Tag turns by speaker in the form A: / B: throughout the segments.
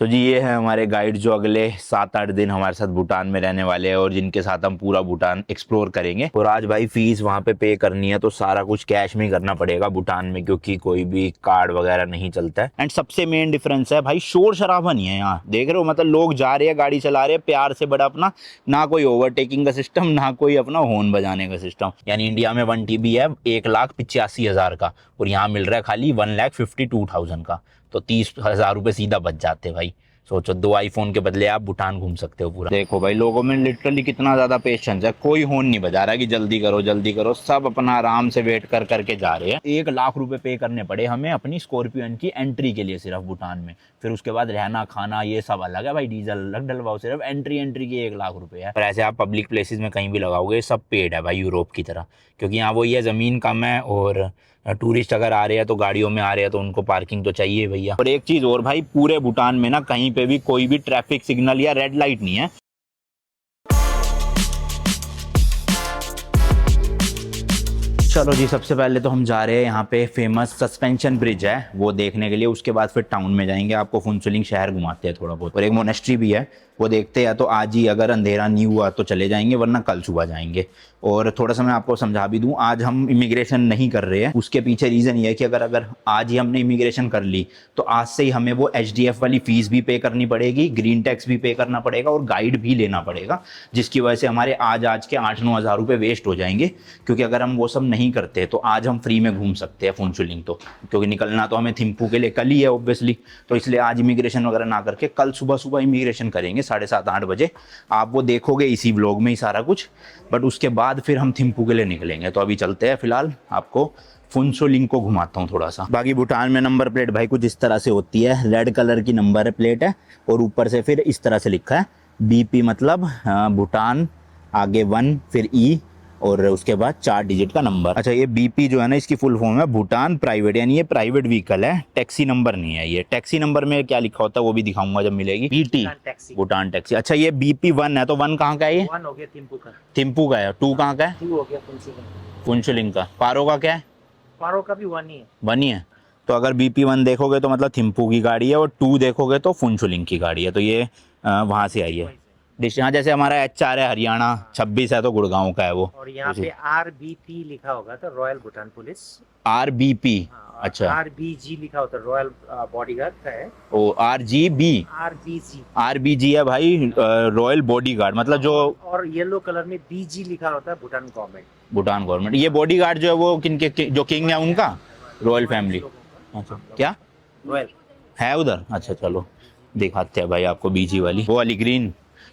A: तो जी ये है हमारे गाइड जो अगले 7-8 दिन हमारे साथ भूटान में रहने वाले हैं और जिनके साथ हम पूरा भूटान एक्सप्लोर करेंगे। और आज भाई फीस वहाँ पे करनी है तो सारा कुछ कैश में ही करना पड़ेगा भूटान में, क्योंकि कोई भी कार्ड वगैरह नहीं चलता है। एंड सबसे मेन डिफरेंस है भाई शोर शराबा नहीं है यहाँ, देख रहे हो, मतलब लोग जा रहे हैं गाड़ी चला रहे हैं प्यार से, बड़ा अपना ना कोई ओवरटेकिंग का सिस्टम ना कोई अपना हॉर्न बजाने का सिस्टम। यानी इंडिया में 1 TB है 1,85,000 का और यहाँ मिल रहा है खाली 1,52,000 का, तो 30,000 रुपये सीधा बच जाते भाई। सोचो 2 आईफोन के बदले आप भूटान घूम सकते हो पूरा। देखो भाई लोगों में लिटरली कितना ज्यादा पेशेंस है, कोई हॉर्न नहीं बजा रहा कि जल्दी करो जल्दी करो, सब अपना आराम से वेट कर करके जा रहे हैं। 1,00,000 रुपए पे करने पड़े हमें अपनी स्कॉर्पियन की एंट्री के लिए सिर्फ भूटान में, फिर उसके बाद रहना खाना ये सब अलग है भाई, डीजल अलग डलवाओ, सिर्फ एंट्री की 1,00,000 रुपए है। पर ऐसे आप पब्लिक प्लेसेस में कहीं भी लगाओगे सब पेड है भाई यूरोप की तरह, क्योंकि यहाँ वो ये जमीन कम है और टूरिस्ट अगर आ रहे हैं तो गाड़ियों में आ रहे हैं तो उनको पार्किंग तो चाहिए भैया। और एक चीज और भाई, पूरे भूटान में ना कहीं पे भी कोई भी ट्रैफिक सिग्नल या रेड लाइट नहीं है। चलो जी, सबसे पहले तो हम जा रहे हैं यहाँ पे फेमस सस्पेंशन ब्रिज है वो देखने के लिए, उसके बाद फिर टाउन में जाएंगे, आपको फुनसुलिंग शहर घुमाते हैं थोड़ा बहुत, और एक मोनेस्ट्री भी है वो देखते हैं। तो आज ही अगर अंधेरा नहीं हुआ तो चले जाएंगे, वरना कल सुबह जाएंगे। और थोड़ा सा मैं आपको समझा भी दूं, आज हम इमिग्रेशन नहीं कर रहे हैं, उसके पीछे रीज़न ये है कि अगर आज ही हमने इमिग्रेशन कर ली तो आज से ही हमें वो HDF वाली फीस भी पे करनी पड़ेगी, ग्रीन टैक्स भी पे करना पड़ेगा और गाइड भी लेना पड़ेगा, जिसकी वजह से हमारे आज के 8-9 हज़ार रुपये वेस्ट हो जाएंगे। क्योंकि अगर हम वो सब नहीं करते तो आज हम फ्री में घूम सकते हैं फुनसुलिंग, तो क्योंकि निकलना तो हमें थिम्पू के लिए कल ही है ऑब्वियसली, तो इसलिए आज इमिग्रेशन वगैरह ना करके कल सुबह इमिग्रेशन करेंगे 7:30-8 बजे। आप वो देखोगे इसी व्लॉग में ही सारा कुछ, बट उसके बाद फिर हम थिम्पू के लिए निकलेंगे। तो अभी चलते हैं, फिलहाल आपको फुनसुलिंग को घुमाता हूँ थोड़ा सा। बाकी भूटान में नंबर प्लेट भाई कुछ इस तरह से होती है, रेड कलर की नंबर प्लेट है और ऊपर से फिर इस तरह से लिखा है BP, मतलब भूटान, आगे 1 फिर E और उसके बाद 4 डिजिट का नंबर। अच्छा, ये BP जो है ना इसकी फुल फॉर्म है भूटान प्राइवेट, यानी ये प्राइवेट व्हीकल है, टैक्सी नंबर नहीं है ये। टैक्सी नंबर में क्या लिखा होता है वो भी दिखाऊंगा जब मिलेगी। BT Bhutan taxi. अच्छा, ये BP 1 है, तो 1 कहाँ का है ये?
B: 1 हो गया थिम्पू का।
A: थिम्पू का है। 2 कहाँ का है?
B: 2 हो गया फुनसुलिंग।
A: फुनसुलिंग का। पारो का क्या है?
B: पारो का भी 1 ही है।
A: 1 ही है। तो अगर BP 1 देखोगे तो मतलब थिम्पू की गाड़ी है, और 2 देखोगे तो फुनसुलिंग की गाड़ी है। तो ये वहाँ से आई है डिश। हाँ, जैसे हमारा HR है हरियाणा, 26 है तो गुड़गांव का है वो।
B: और यहाँ पे RBP लिखा होगा तो रॉयल भूटान पुलिस।
A: RBP। अच्छा,
B: RBG लिखा होता है रॉयल बॉडीगार्ड का है।
A: ओ RGB। RBG है भाई, रॉयल बॉडीगार्ड, मतलब जो,
B: और येलो कलर में BG लिखा होता है भूटान गवर्नमेंट।
A: भूटान गवर्नमेंट। ये बॉडीगार्ड जो है वो किनके, जो किंग है उनका, रॉयल फैमिली। अच्छा, क्या
B: रॉयल
A: है उधर? अच्छा चलो दिखाते हैं भाई आपको BG वाली, वो वाली ग्रीन।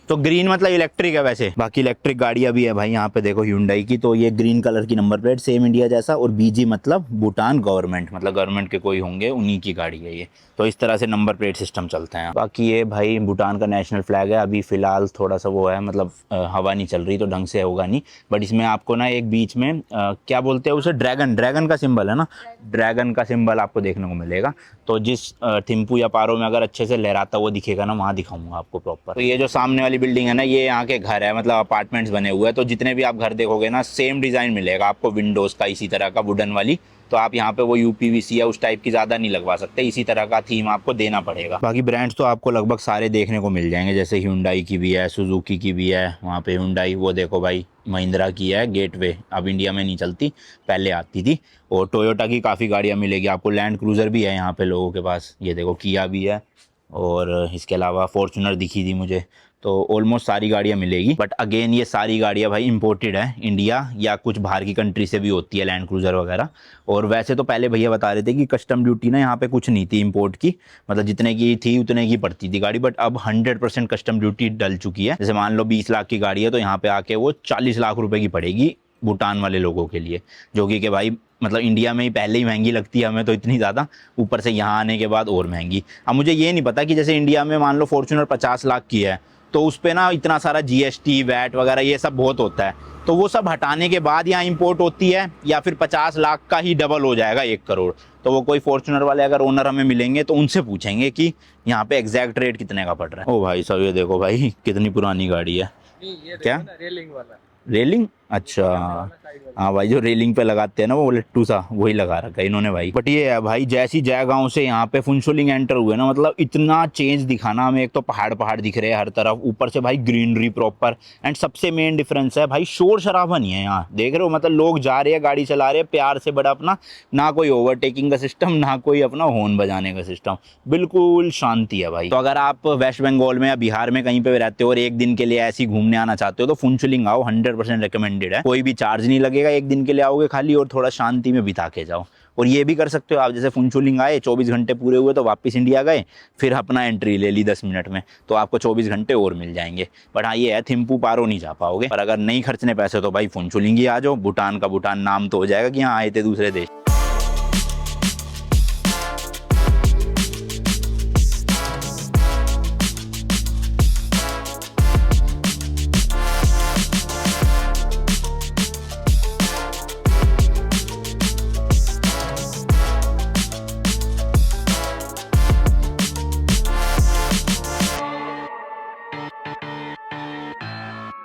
A: तो ग्रीन मतलब इलेक्ट्रिक है वैसे, बाकी इलेक्ट्रिक गाड़ियां भी है भाई यहाँ पे देखो Hyundai की। तो ये ग्रीन कलर की नंबर प्लेट सेम इंडिया जैसा, और BG मतलब भूटान गवर्नमेंट, मतलब गवर्नमेंट के कोई होंगे उन्हीं की गाड़ी है ये। तो इस तरह से नंबर प्लेट सिस्टम चलते हैं। बाकी ये भाई भूटान का नेशनल फ्लैग है। अभी फिलहाल थोड़ा सा वो है, मतलब हवा नहीं चल रही तो ढंग से होगा नहीं, बट इसमें आपको ना एक बीच में क्या बोलते हैं उसे, ड्रैगन का सिंबल है ना, ड्रैगन का सिंबल आपको देखने को मिलेगा। तो जिस थिम्पू या पारो में अगर अच्छे से लहराता वो दिखेगा ना, वहाँ दिखाऊंगा आपको प्रॉपर। तो ये जो सामने वाली बिल्डिंग है ना, ये यहाँ के घर है, मतलब अपार्टमेंट्स बने हुए हैं। तो जितने भी आप घर देखोगे ना सेम डिज़ाइन मिलेगा आपको विंडोज़ का, इसी तरह का वुडन वाली। तो आप यहाँ पे वो UPVC या उस टाइप की ज़्यादा नहीं लगवा सकते, इसी तरह का थीम आपको देना पड़ेगा। बाकी ब्रांड्स तो आपको लगभग सारे देखने को मिल जाएंगे, जैसे Hyundai की भी है, सुजुकी की भी है। वहाँ पे Hyundai वो देखो भाई, महिंद्रा की है गेटवे, अब इंडिया में नहीं चलती, पहले आती थी। और टोयोटा की काफ़ी गाड़ियाँ मिलेगी आपको, लैंड क्रूज़र भी है यहाँ पे लोगों के पास, ये देखो किया भी है, और इसके अलावा फॉर्चुनर दिखी थी मुझे। तो ऑलमोस्ट सारी गाड़ियाँ मिलेगी, बट अगेन ये सारी गाड़ियाँ भाई इंपोर्टेड है, इंडिया या कुछ बाहर की कंट्री से भी होती है लैंड क्रूज़र वगैरह। और वैसे तो पहले भैया बता रहे थे कि कस्टम ड्यूटी ना यहाँ पे कुछ नहीं थी इंपोर्ट की, मतलब जितने की थी उतने की पड़ती थी गाड़ी, बट अब 100% कस्टम ड्यूटी डल चुकी है। जैसे मान लो 20 लाख की गाड़ी है तो यहाँ पे आके वो 40 लाख रुपए की पड़ेगी भूटान वाले लोगों के लिए, जो कि भाई मतलब इंडिया में ही पहले ही महंगी लगती है हमें तो इतनी ज़्यादा, ऊपर से यहाँ आने के बाद और महंगी। अब मुझे ये नहीं पता कि जैसे इंडिया में मान लो फॉर्च्यूनर 50 लाख की है तो उस पर ना इतना सारा GST वैट वगैरह ये सब बहुत होता है, तो वो सब हटाने के बाद यहाँ इंपोर्ट होती है, या फिर 50 लाख का ही डबल हो जाएगा 1 करोड़। तो वो कोई फॉर्च्यूनर वाले अगर ओनर हमें मिलेंगे तो उनसे पूछेंगे कि यहाँ पे एग्जैक्ट रेट कितने का पड़ रहा है। ओ भाई सब ये देखो भाई कितनी पुरानी गाड़ी है।
B: ये
A: क्या
B: रेलिंग वाला,
A: रेलिंग? अच्छा, हाँ भाई, जो रेलिंग पे लगाते हैं ना वो लट्टू सा, वही लगा रखा है इन्होंने भाई। बट ये है भाई, जैसी जय गांव से यहाँ पे फुनसुलिंग एंटर हुए ना, मतलब इतना चेंज दिखाना हमें। एक तो पहाड़ पहाड़ दिख रहे हैं हर तरफ, ऊपर से भाई ग्रीनरी प्रॉपर, एंड सबसे मेन डिफरेंस है भाई शोर शराबा नहीं है यहाँ, देख रहे हो, मतलब लोग जा रहे हैं, गाड़ी चला रहे हैं प्यार से, बड़ा अपना, ना कोई ओवरटेकिंग का सिस्टम, ना कोई अपना हॉर्न बजाने का सिस्टम, बिल्कुल शांति है भाई। तो अगर आप वेस्ट बंगाल में या बिहार में कहीं पे भी रहते हो और एक दिन के लिए ऐसे ही घूमने आना चाहते हो तो फुनसुलिंग आओ, 100% रिकमेंडेड है। कोई भी चार्ज नहीं लगेगा, एक दिन के लिए आओगे खाली और थोड़ा शांति में बिता के जाओ। और ये भी कर सकते हो आप, जैसे फुनसुलिंग आए, 24 घंटे पूरे हुए तो वापस इंडिया गए, फिर अपना एंट्री ले ली 10 मिनट में, तो आपको 24 घंटे और मिल जाएंगे। बट हाँ ये है, थिम्पू पारो नहीं जा पाओगे। पर अगर नहीं खर्चने पैसे तो भाई फुनसुलिंग ही आ जाओ, भूटान का भूटान नाम तो हो जाएगा कि यहाँ आए थे दूसरे देश।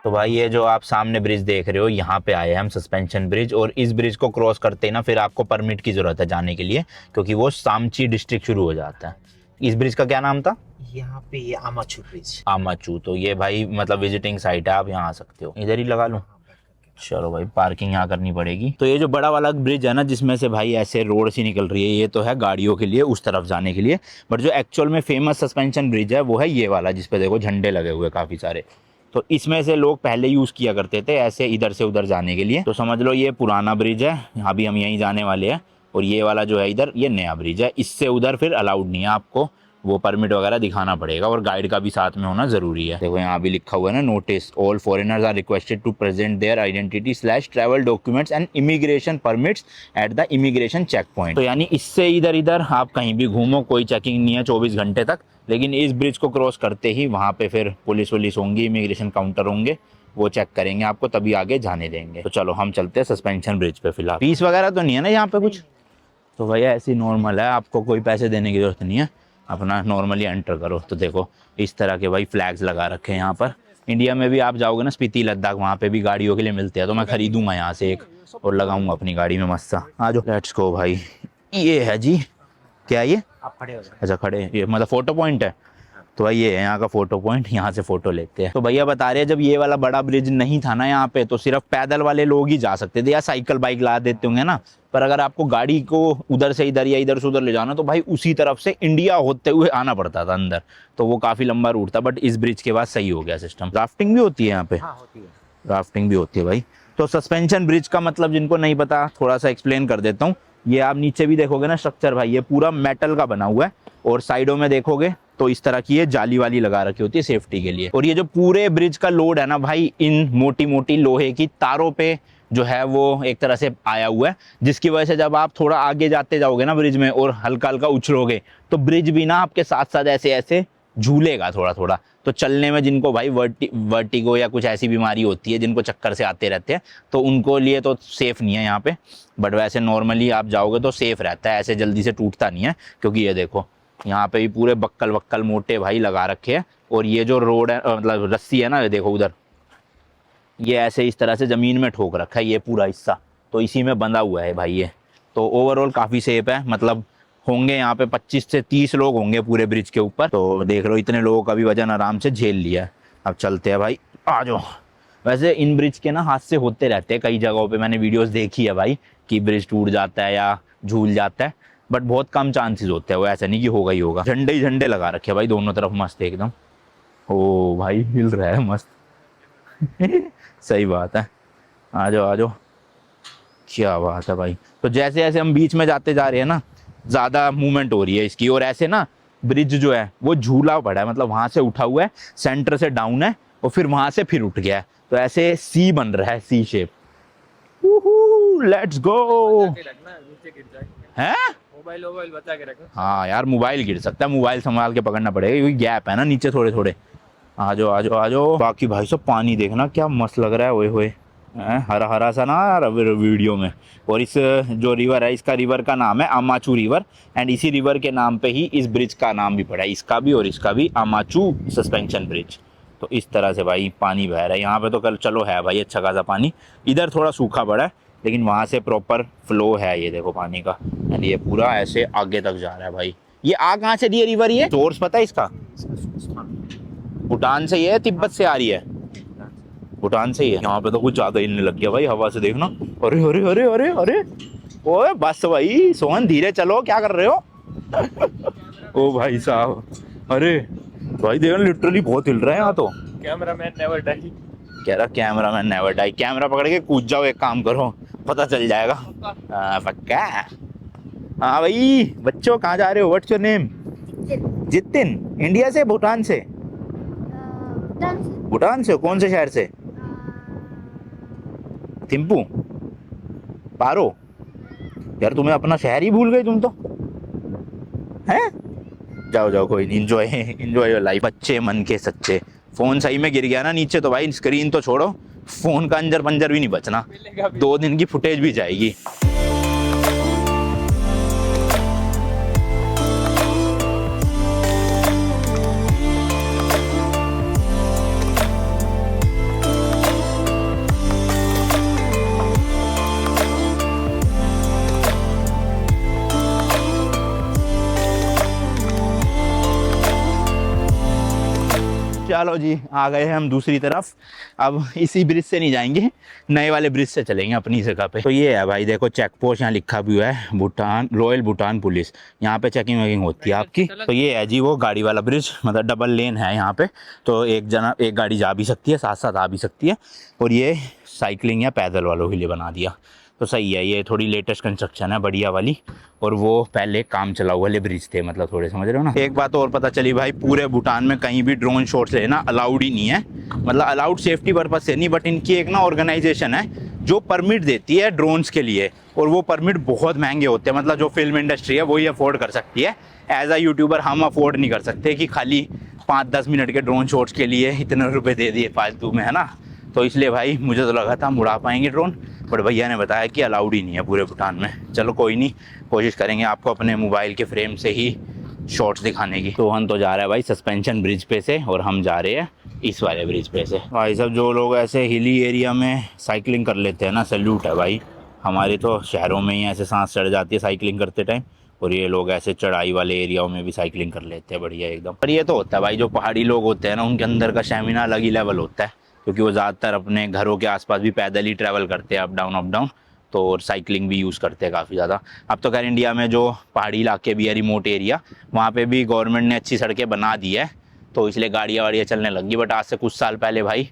A: तो भाई ये जो आप सामने ब्रिज देख रहे हो, यहाँ पे आए हैं हम, सस्पेंशन ब्रिज। और इस ब्रिज को क्रॉस करते ही ना फिर आपको परमिट की जरूरत है जाने के लिए, क्योंकि वो सामची डिस्ट्रिक्ट शुरू हो जाता है। इस ब्रिज का क्या नाम था?
B: यहाँ पे ये आमाचू ब्रिज।
A: आमाचू। तो ये भाई मतलब विजिटिंग साइट है, आप यहाँ आ सकते हो। इधर ही लगा लूँ? चलो भाई, पार्किंग यहाँ करनी पड़ेगी। तो ये जो बड़ा वाला ब्रिज है ना, जिसमें से भाई ऐसे रोड सी निकल रही है, ये तो है गाड़ियों के लिए उस तरफ जाने के लिए। बट जो एक्चुअल में फेमस सस्पेंशन ब्रिज है वो है ये वाला, जिसपे देखो झंडे लगे हुए काफ़ी सारे। तो इसमें से लोग पहले यूज़ किया करते थे ऐसे इधर से उधर जाने के लिए। तो समझ लो ये पुराना ब्रिज है, अभी हम यहीं जाने वाले हैं। और ये वाला जो है इधर, ये नया ब्रिज है। इससे उधर फिर अलाउड नहीं है, आपको वो परमिट वगैरह दिखाना पड़ेगा, और गाइड का भी साथ में होना जरूरी है। देखो यहाँ भी लिखा हुआ है ना, notice, all foreigners are requested to present their identity / travel documents and immigration permits at the immigration check point. तो यानी इससे इधर इधर आप कहीं भी घूमो, कोई चेकिंग नहीं है 24 घंटे तक। लेकिन इस ब्रिज को क्रॉस करते ही वहाँ पे फिर पुलिस वुलिस होंगी, इमिग्रेशन काउंटर होंगे, वो चेक करेंगे आपको, तभी आगे जाने देंगे। तो चलो हम चलते हैं सस्पेंशन ब्रिज पे। फिलहाल फीस वगैरह तो नहीं है ना यहाँ पे कुछ? तो भैया ऐसी नॉर्मल है, आपको कोई पैसे देने की जरूरत नहीं है, अपना नॉर्मली एंटर करो। तो देखो इस तरह के भाई फ्लैग्स लगा रखे हैं यहाँ पर। इंडिया में भी आप जाओगे ना, स्पीति लद्दाख, वहाँ पे भी गाड़ियों के लिए मिलते हैं। तो मैं खरीदूंगा यहाँ से एक और लगाऊंगा अपनी गाड़ी में मस्त सा। आ जाओ, लेट्स गो भाई। ये है जी, क्या ये?
B: आप खड़े हो जाओ।
A: अच्छा खड़े, ये मतलब फोटो पॉइंट है। तो भाई ये है यहाँ का फोटो पॉइंट, यहाँ से फोटो लेते हैं। तो भैया बता रहे हैं जब ये वाला बड़ा ब्रिज नहीं था ना यहाँ पे, तो सिर्फ पैदल वाले लोग ही जा सकते थे, या साइकिल बाइक ला देते होंगे ना। पर अगर आपको गाड़ी को उधर से इधर या इधर से उधर ले जाना, तो भाई उसी तरफ से इंडिया होते हुए आना पड़ता था अंदर, तो वो काफी लंबा रूट था। बट इस ब्रिज के बाद सही हो गया सिस्टम। राफ्टिंग भी होती है यहाँ पे?
B: हाँ होती है,
A: राफ्टिंग भी होती है भाई। तो सस्पेंशन ब्रिज का मतलब जिनको नहीं पता, थोड़ा सा एक्सप्लेन कर देता हूँ। ये आप नीचे भी देखोगे ना स्ट्रक्चर भाई, ये पूरा मेटल का बना हुआ है, और साइडों में देखोगे तो इस तरह की ये जाली वाली लगा रखी होती है सेफ्टी के लिए। और ये जो पूरे ब्रिज का लोड है ना भाई, इन मोटी मोटी लोहे की तारों पे जो है वो एक तरह से आया हुआ है, जिसकी वजह से जब आप थोड़ा आगे जाते जाओगे ना ब्रिज में और हल्का हल्का उछलोगे, तो ब्रिज भी ना आपके साथ साथ ऐसे ऐसे झूलेगा थोड़ा थोड़ा। तो चलने में जिनको भाई वर्टिगो या कुछ ऐसी बीमारी होती है, जिनको चक्कर से आते रहते हैं, तो उनको लिए तो सेफ़ नहीं है यहाँ पे। बट वैसे नॉर्मली आप जाओगे तो सेफ़ रहता है, ऐसे जल्दी से टूटता नहीं है। क्योंकि ये देखो यहाँ पे भी पूरे बक्कल वक्कल मोटे भाई लगा रखे हैं। और ये जो रोड है, मतलब रस्सी है ना, ये देखो उधर, ये ऐसे इस तरह से ज़मीन में ठोक रखा है ये पूरा हिस्सा, तो इसी में बंधा हुआ है भाई ये। तो ओवरऑल काफ़ी सेफ है, मतलब होंगे यहाँ पे 25 से 30 लोग होंगे पूरे ब्रिज के ऊपर। तो देख लो इतने लोगों का भी वजन आराम से झेल लिया है। अब चलते हैं भाई, आ जाओ। वैसे इन ब्रिज के ना हादसे होते रहते हैं कई जगहों पे, मैंने वीडियोस देखी है भाई, कि ब्रिज टूट जाता है या झूल जाता है, बट बहुत कम चांसेस होते हैं, वो ऐसा नहीं कि होगा ही होगा। झंडे ही झंडे लगा रखे भाई दोनों तरफ, मस्त एकदम। ओ भाई हिल रहा है मस्त सही बात है, आ जाओ आ जाओ, क्या बात है भाई। तो जैसे जैसे हम बीच में जाते जा रहे हैं ना, ज़्यादा मूवमेंट हो रही है इसकी। और ऐसे ना ब्रिज जो है वो झूला पड़ा है, मतलब वहाँ से उठा हुआ है, सेंटर से डाउन है, और फिर वहाँ से फिर उठ गया है। तो ऐसे सी बन रहा है, सी शेप। Let's go. हैं?
B: मोबाइल बचा के रखो।
A: हाँ यार, मोबाइल गिर सकता है, मोबाइल संभाल के पकड़ना पड़ेगा, क्योंकि गैप है ना नीचे थोड़े थोड़े। आ जाओ आ जाओ आ जाओ। बाकी भाई सब पानी देखना क्या मस्त लग रहा है, ओए होए, हरा हरा सा ना यार वीडियो में। और इस जो रिवर है, इसका रिवर का नाम है आमाचू रिवर, एंड इसी रिवर के नाम पे ही इस ब्रिज का नाम भी पड़ा है, इसका भी और इसका भी, आमाचू सस्पेंशन ब्रिज। तो इस तरह से भाई पानी बह रहा है यहाँ पे। तो कल चलो है भाई अच्छा खासा पानी, इधर थोड़ा सूखा पड़ा है लेकिन वहाँ से प्रॉपर फ्लो है, ये देखो पानी का। एंड ये पूरा ऐसे आगे तक जा रहा है भाई। ये आ कहाँ से रही है रिवर, ये सोर्स पता है इसका? भूटान से ही है, तिब्बत से आ रही है? भूटान से ही है। यहाँ पे तो कुछ ज्यादा हिलने लग गया भाई हवा से, देखना। अरे अरे अरे अरे अरे ओए बस भाई सोहन धीरे चलो, क्या कर रहे हो? ओ भाई साहब, अरे भाई देखो लिटरली बहुत हिल रहा है यहाँ तो।
B: कैमरामैन नेवर डाई
A: कह रहा कैमरामैन नेवर डाई। कैमरा पकड़ के कूद जाओ, एक काम करो, पता चल जाएगा। पक्का? हाँ भाई बच्चों कहाँ जा रहे हो? What's your name? Jitin. India से भूटान से? भूटान से कौन से शहर से? थिम्पू, पारो। यार तुम्हें अपना शहर ही भूल गए तुम तो, हैं? जाओ जाओ कोई नहीं, एंजॉय एंजॉय योर लाइफ। बच्चे मन के सच्चे। फोन सही में गिर गया ना नीचे तो भाई स्क्रीन तो छोड़ो, फोन का अंजर पंजर भी नहीं बचना, 2 दिन की फुटेज भी जाएगी। चलो जी आ गए हैं हम दूसरी तरफ। अब इसी ब्रिज से नहीं जाएंगे, नए वाले ब्रिज से चलेंगे अपनी जगह पे। तो ये है भाई देखो चेक पोस्ट, यहाँ लिखा भी हुआ है भूटान, रॉयल भूटान पुलिस। यहाँ पे चेकिंग वेकिंग होती है आपकी। तो ये है जी वो गाड़ी वाला ब्रिज, मतलब डबल लेन है यहाँ पे, तो एक गाड़ी जा भी सकती है, साथ साथ आ भी सकती है। और ये साइकिलिंग या पैदल वालों के लिए बना दिया, तो सही है। ये थोड़ी लेटेस्ट कंस्ट्रक्शन है बढ़िया वाली, और वो पहले काम चला हुआ वाले ब्रिज थे, मतलब थोड़े समझ रहे हो ना। एक बात और पता चली भाई, पूरे भूटान में कहीं भी ड्रोन शॉट्स लेना अलाउड ही नहीं है, मतलब अलाउड सेफ्टी पर्पज से नहीं, बट इनकी एक ना ऑर्गेनाइजेशन है जो परमिट देती है ड्रोन्स के लिए, और वो परमिट बहुत महंगे होते हैं, मतलब जो फिल्म इंडस्ट्री है वही अफोर्ड कर सकती है। एज अ यूट्यूबर हम अफोर्ड नहीं कर सकते कि खाली 5-10 मिनट के ड्रोन शॉट्स के लिए इतने रुपए दे दिए फालतू में, है ना। तो इसलिए भाई मुझे तो लगा था हम उड़ा पाएंगे ड्रोन, बट भैया ने बताया कि अलाउड ही नहीं है पूरे भूटान में। चलो कोई नहीं, कोशिश करेंगे आपको अपने मोबाइल के फ्रेम से ही शॉट्स दिखाने की। सोहन तो जा रहा है भाई सस्पेंशन ब्रिज पे से, और हम जा रहे हैं इस वाले ब्रिज पे से। भाई सब जो लोग ऐसे हिली एरिया में साइकिलिंग कर लेते हैं ना, सैल्यूट है भाई। हमारे तो शहरों में ही ऐसे सांस चढ़ जाती है साइकिलिंग करते टाइम, और ये लोग ऐसे चढ़ाई वाले एरियाओं में भी साइकिलिंग कर लेते हैं बढ़िया एकदम। पर ये तो होता है भाई, जो पहाड़ी लोग होते हैं ना उनके अंदर का स्टैमिना अलग ही लेवल होता है, क्योंकि वो ज़्यादातर अपने घरों के आसपास भी पैदल ही ट्रैवल करते हैं, अप डाउन, तो और साइकिलिंग भी यूज़ करते हैं काफ़ी ज़्यादा। अब तो खैर इंडिया में जो पहाड़ी इलाके भी है, रिमोट एरिया, वहाँ पे भी गवर्नमेंट ने अच्छी सड़कें बना दी है, तो इसलिए गाड़ियाँ वाड़ियाँ चलने लगी। बट आज से कुछ साल पहले भाई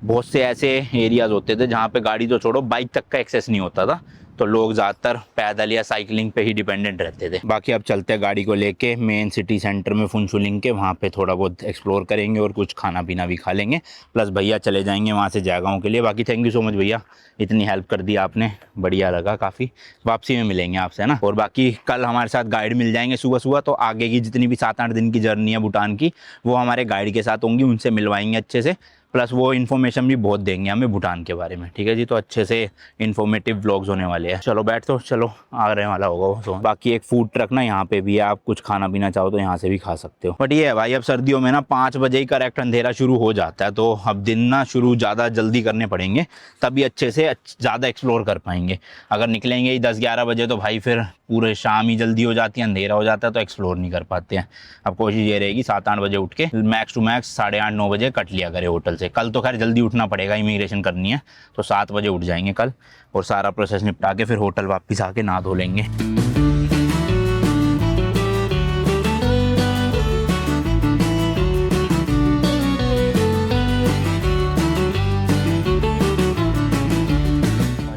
A: बहुत से ऐसे एरियाज़ होते थे जहाँ पे गाड़ी तो छोड़ो बाइक तक का एक्सेस नहीं होता था, तो लोग ज़्यादातर पैदल या साइकिलिंग पे ही डिपेंडेंट रहते थे। बाकी अब चलते हैं गाड़ी को लेके मेन सिटी सेंटर में फुनचुलिंग के, वहाँ पे थोड़ा बहुत एक्सप्लोर करेंगे और कुछ खाना पीना भी खा लेंगे, प्लस भैया चले जाएंगे वहाँ से जगहों के लिए। बाकी थैंक यू सो मच भैया, इतनी हेल्प कर दी आपने, बढ़िया लगा काफ़ी। वापसी में मिलेंगे आपसे, है ना। और बाकी कल हमारे साथ गाइड मिल जाएंगे सुबह सुबह, तो आगे की जितनी भी 7-8 दिन की जर्नी है भूटान की, वो हमारे गाइड के साथ होंगी, उनसे मिलवाएंगे अच्छे से, प्लस वो इन्फॉर्मेशन भी बहुत देंगे हमें भूटान के बारे में, ठीक है जी। तो अच्छे से इन्फॉर्मेटिव व्लॉग्स होने वाले हैं। चलो बैठ, तो चलो आ रहे वाला होगा वो। तो बाकी एक फूड ट्रक ना यहाँ पे भी है, आप कुछ खाना पीना चाहो तो यहाँ से भी खा सकते हो। बट ये है भाई अब सर्दियों में ना 5 बजे ही करेक्ट अंधेरा शुरू हो जाता है, तो अब दिन ना शुरू ज़्यादा जल्दी करने पड़ेंगे, तभी अच्छे से ज़्यादा एक्सप्लोर कर पाएंगे। अगर निकलेंगे ही 10-11 बजे तो भाई फिर पूरे शाम ही जल्दी हो जाती है, अंधेरा हो जाता है, तो एक्सप्लोर नहीं कर पाते हैं। अब कोशिश ये रहेगी 7-8 बजे उठ के मैक्स टू मैक्स 8:30-9 बजे कट लिया करे होटल से। कल तो खैर जल्दी उठना पड़ेगा, इमिग्रेशन करनी है, तो 7 बजे उठ जाएंगे कल, और सारा प्रोसेस निपटा के फिर होटल वापस आके नहा धो लेंगे।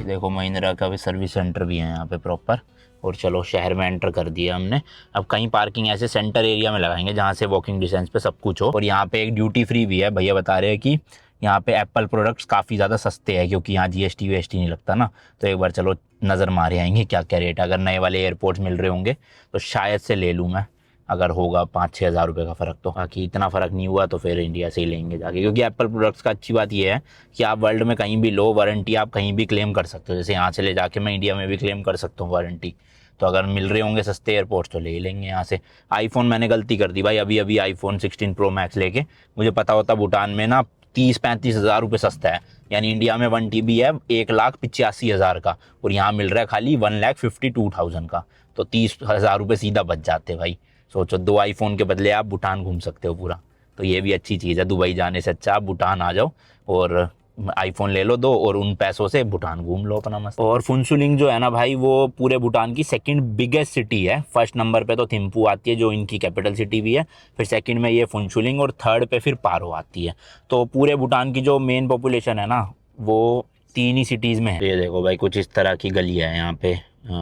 A: देखो महिंद्रा का भी सर्विस सेंटर भी है यहाँ पे प्रॉपर। और चलो शहर में एंटर कर दिया हमने। अब कहीं पार्किंग ऐसे सेंटर एरिया में लगाएंगे जहाँ से वॉकिंग डिस्टेंस पे सब कुछ हो। और यहाँ पे एक ड्यूटी फ्री भी है, भैया बता रहे हैं कि यहाँ पे एप्पल प्रोडक्ट्स काफ़ी ज़्यादा सस्ते हैं, क्योंकि यहाँ जीएसटी वीएसटी नहीं लगता ना। तो एक बार चलो नज़र मारे आएंगे क्या क्या रेट, अगर नए वाले एयरपोर्ट्स मिल रहे होंगे तो शायद से ले लूँ मैं, अगर होगा 5-6 हज़ार रुपये का फ़र्क। तो बाकी इतना फ़र्क नहीं हुआ तो फिर इंडिया से ही लेंगे जाके, क्योंकि एप्पल प्रोडक्ट्स का अच्छी बात ये है कि आप वर्ल्ड में कहीं भी लो वारंटी आप कहीं भी क्लेम कर सकते हो। जैसे यहाँ से ले जाके मैं इंडिया में भी क्लेम कर सकता हूँ वारंटी, तो अगर मिल रहे होंगे सस्ते एयरपोर्ट्स तो ले ही लेंगे यहाँ से। आईफोन मैंने गलती कर दी भाई, अभी अभी आईफोन 16 प्रो मैक्स लेके, मुझे पता होता भूटान में ना 30-35 हज़ार रुपये सस्ता है। यानी इंडिया में 1 TB है 1,85,000 का, और यहाँ मिल रहा है खाली 1,52,000 का। तो 30,000 रुपये सीधा बच जाते भाई। सोचो 2 आईफोन के बदले आप भूटान घूम सकते हो पूरा। तो ये भी अच्छी चीज़ है, दुबई जाने से अच्छा आप भूटान आ जाओ और आईफोन ले लो 2, और उन पैसों से भूटान घूम लो अपना मस्त। और फुनसुलिंग जो है ना भाई, वो पूरे भूटान की सेकंड बिगेस्ट सिटी है। फर्स्ट नंबर पे तो थिम्पू आती है जो इनकी कैपिटल सिटी भी है, फिर सेकंड में ये फुनसुलिंग, और थर्ड पे फिर पारो आती है। तो पूरे भूटान की जो मेन पॉपुलेशन है ना वो 3 ही सिटीज़ में है। ये देखो भाई कुछ इस तरह की गलियाँ है यहाँ पे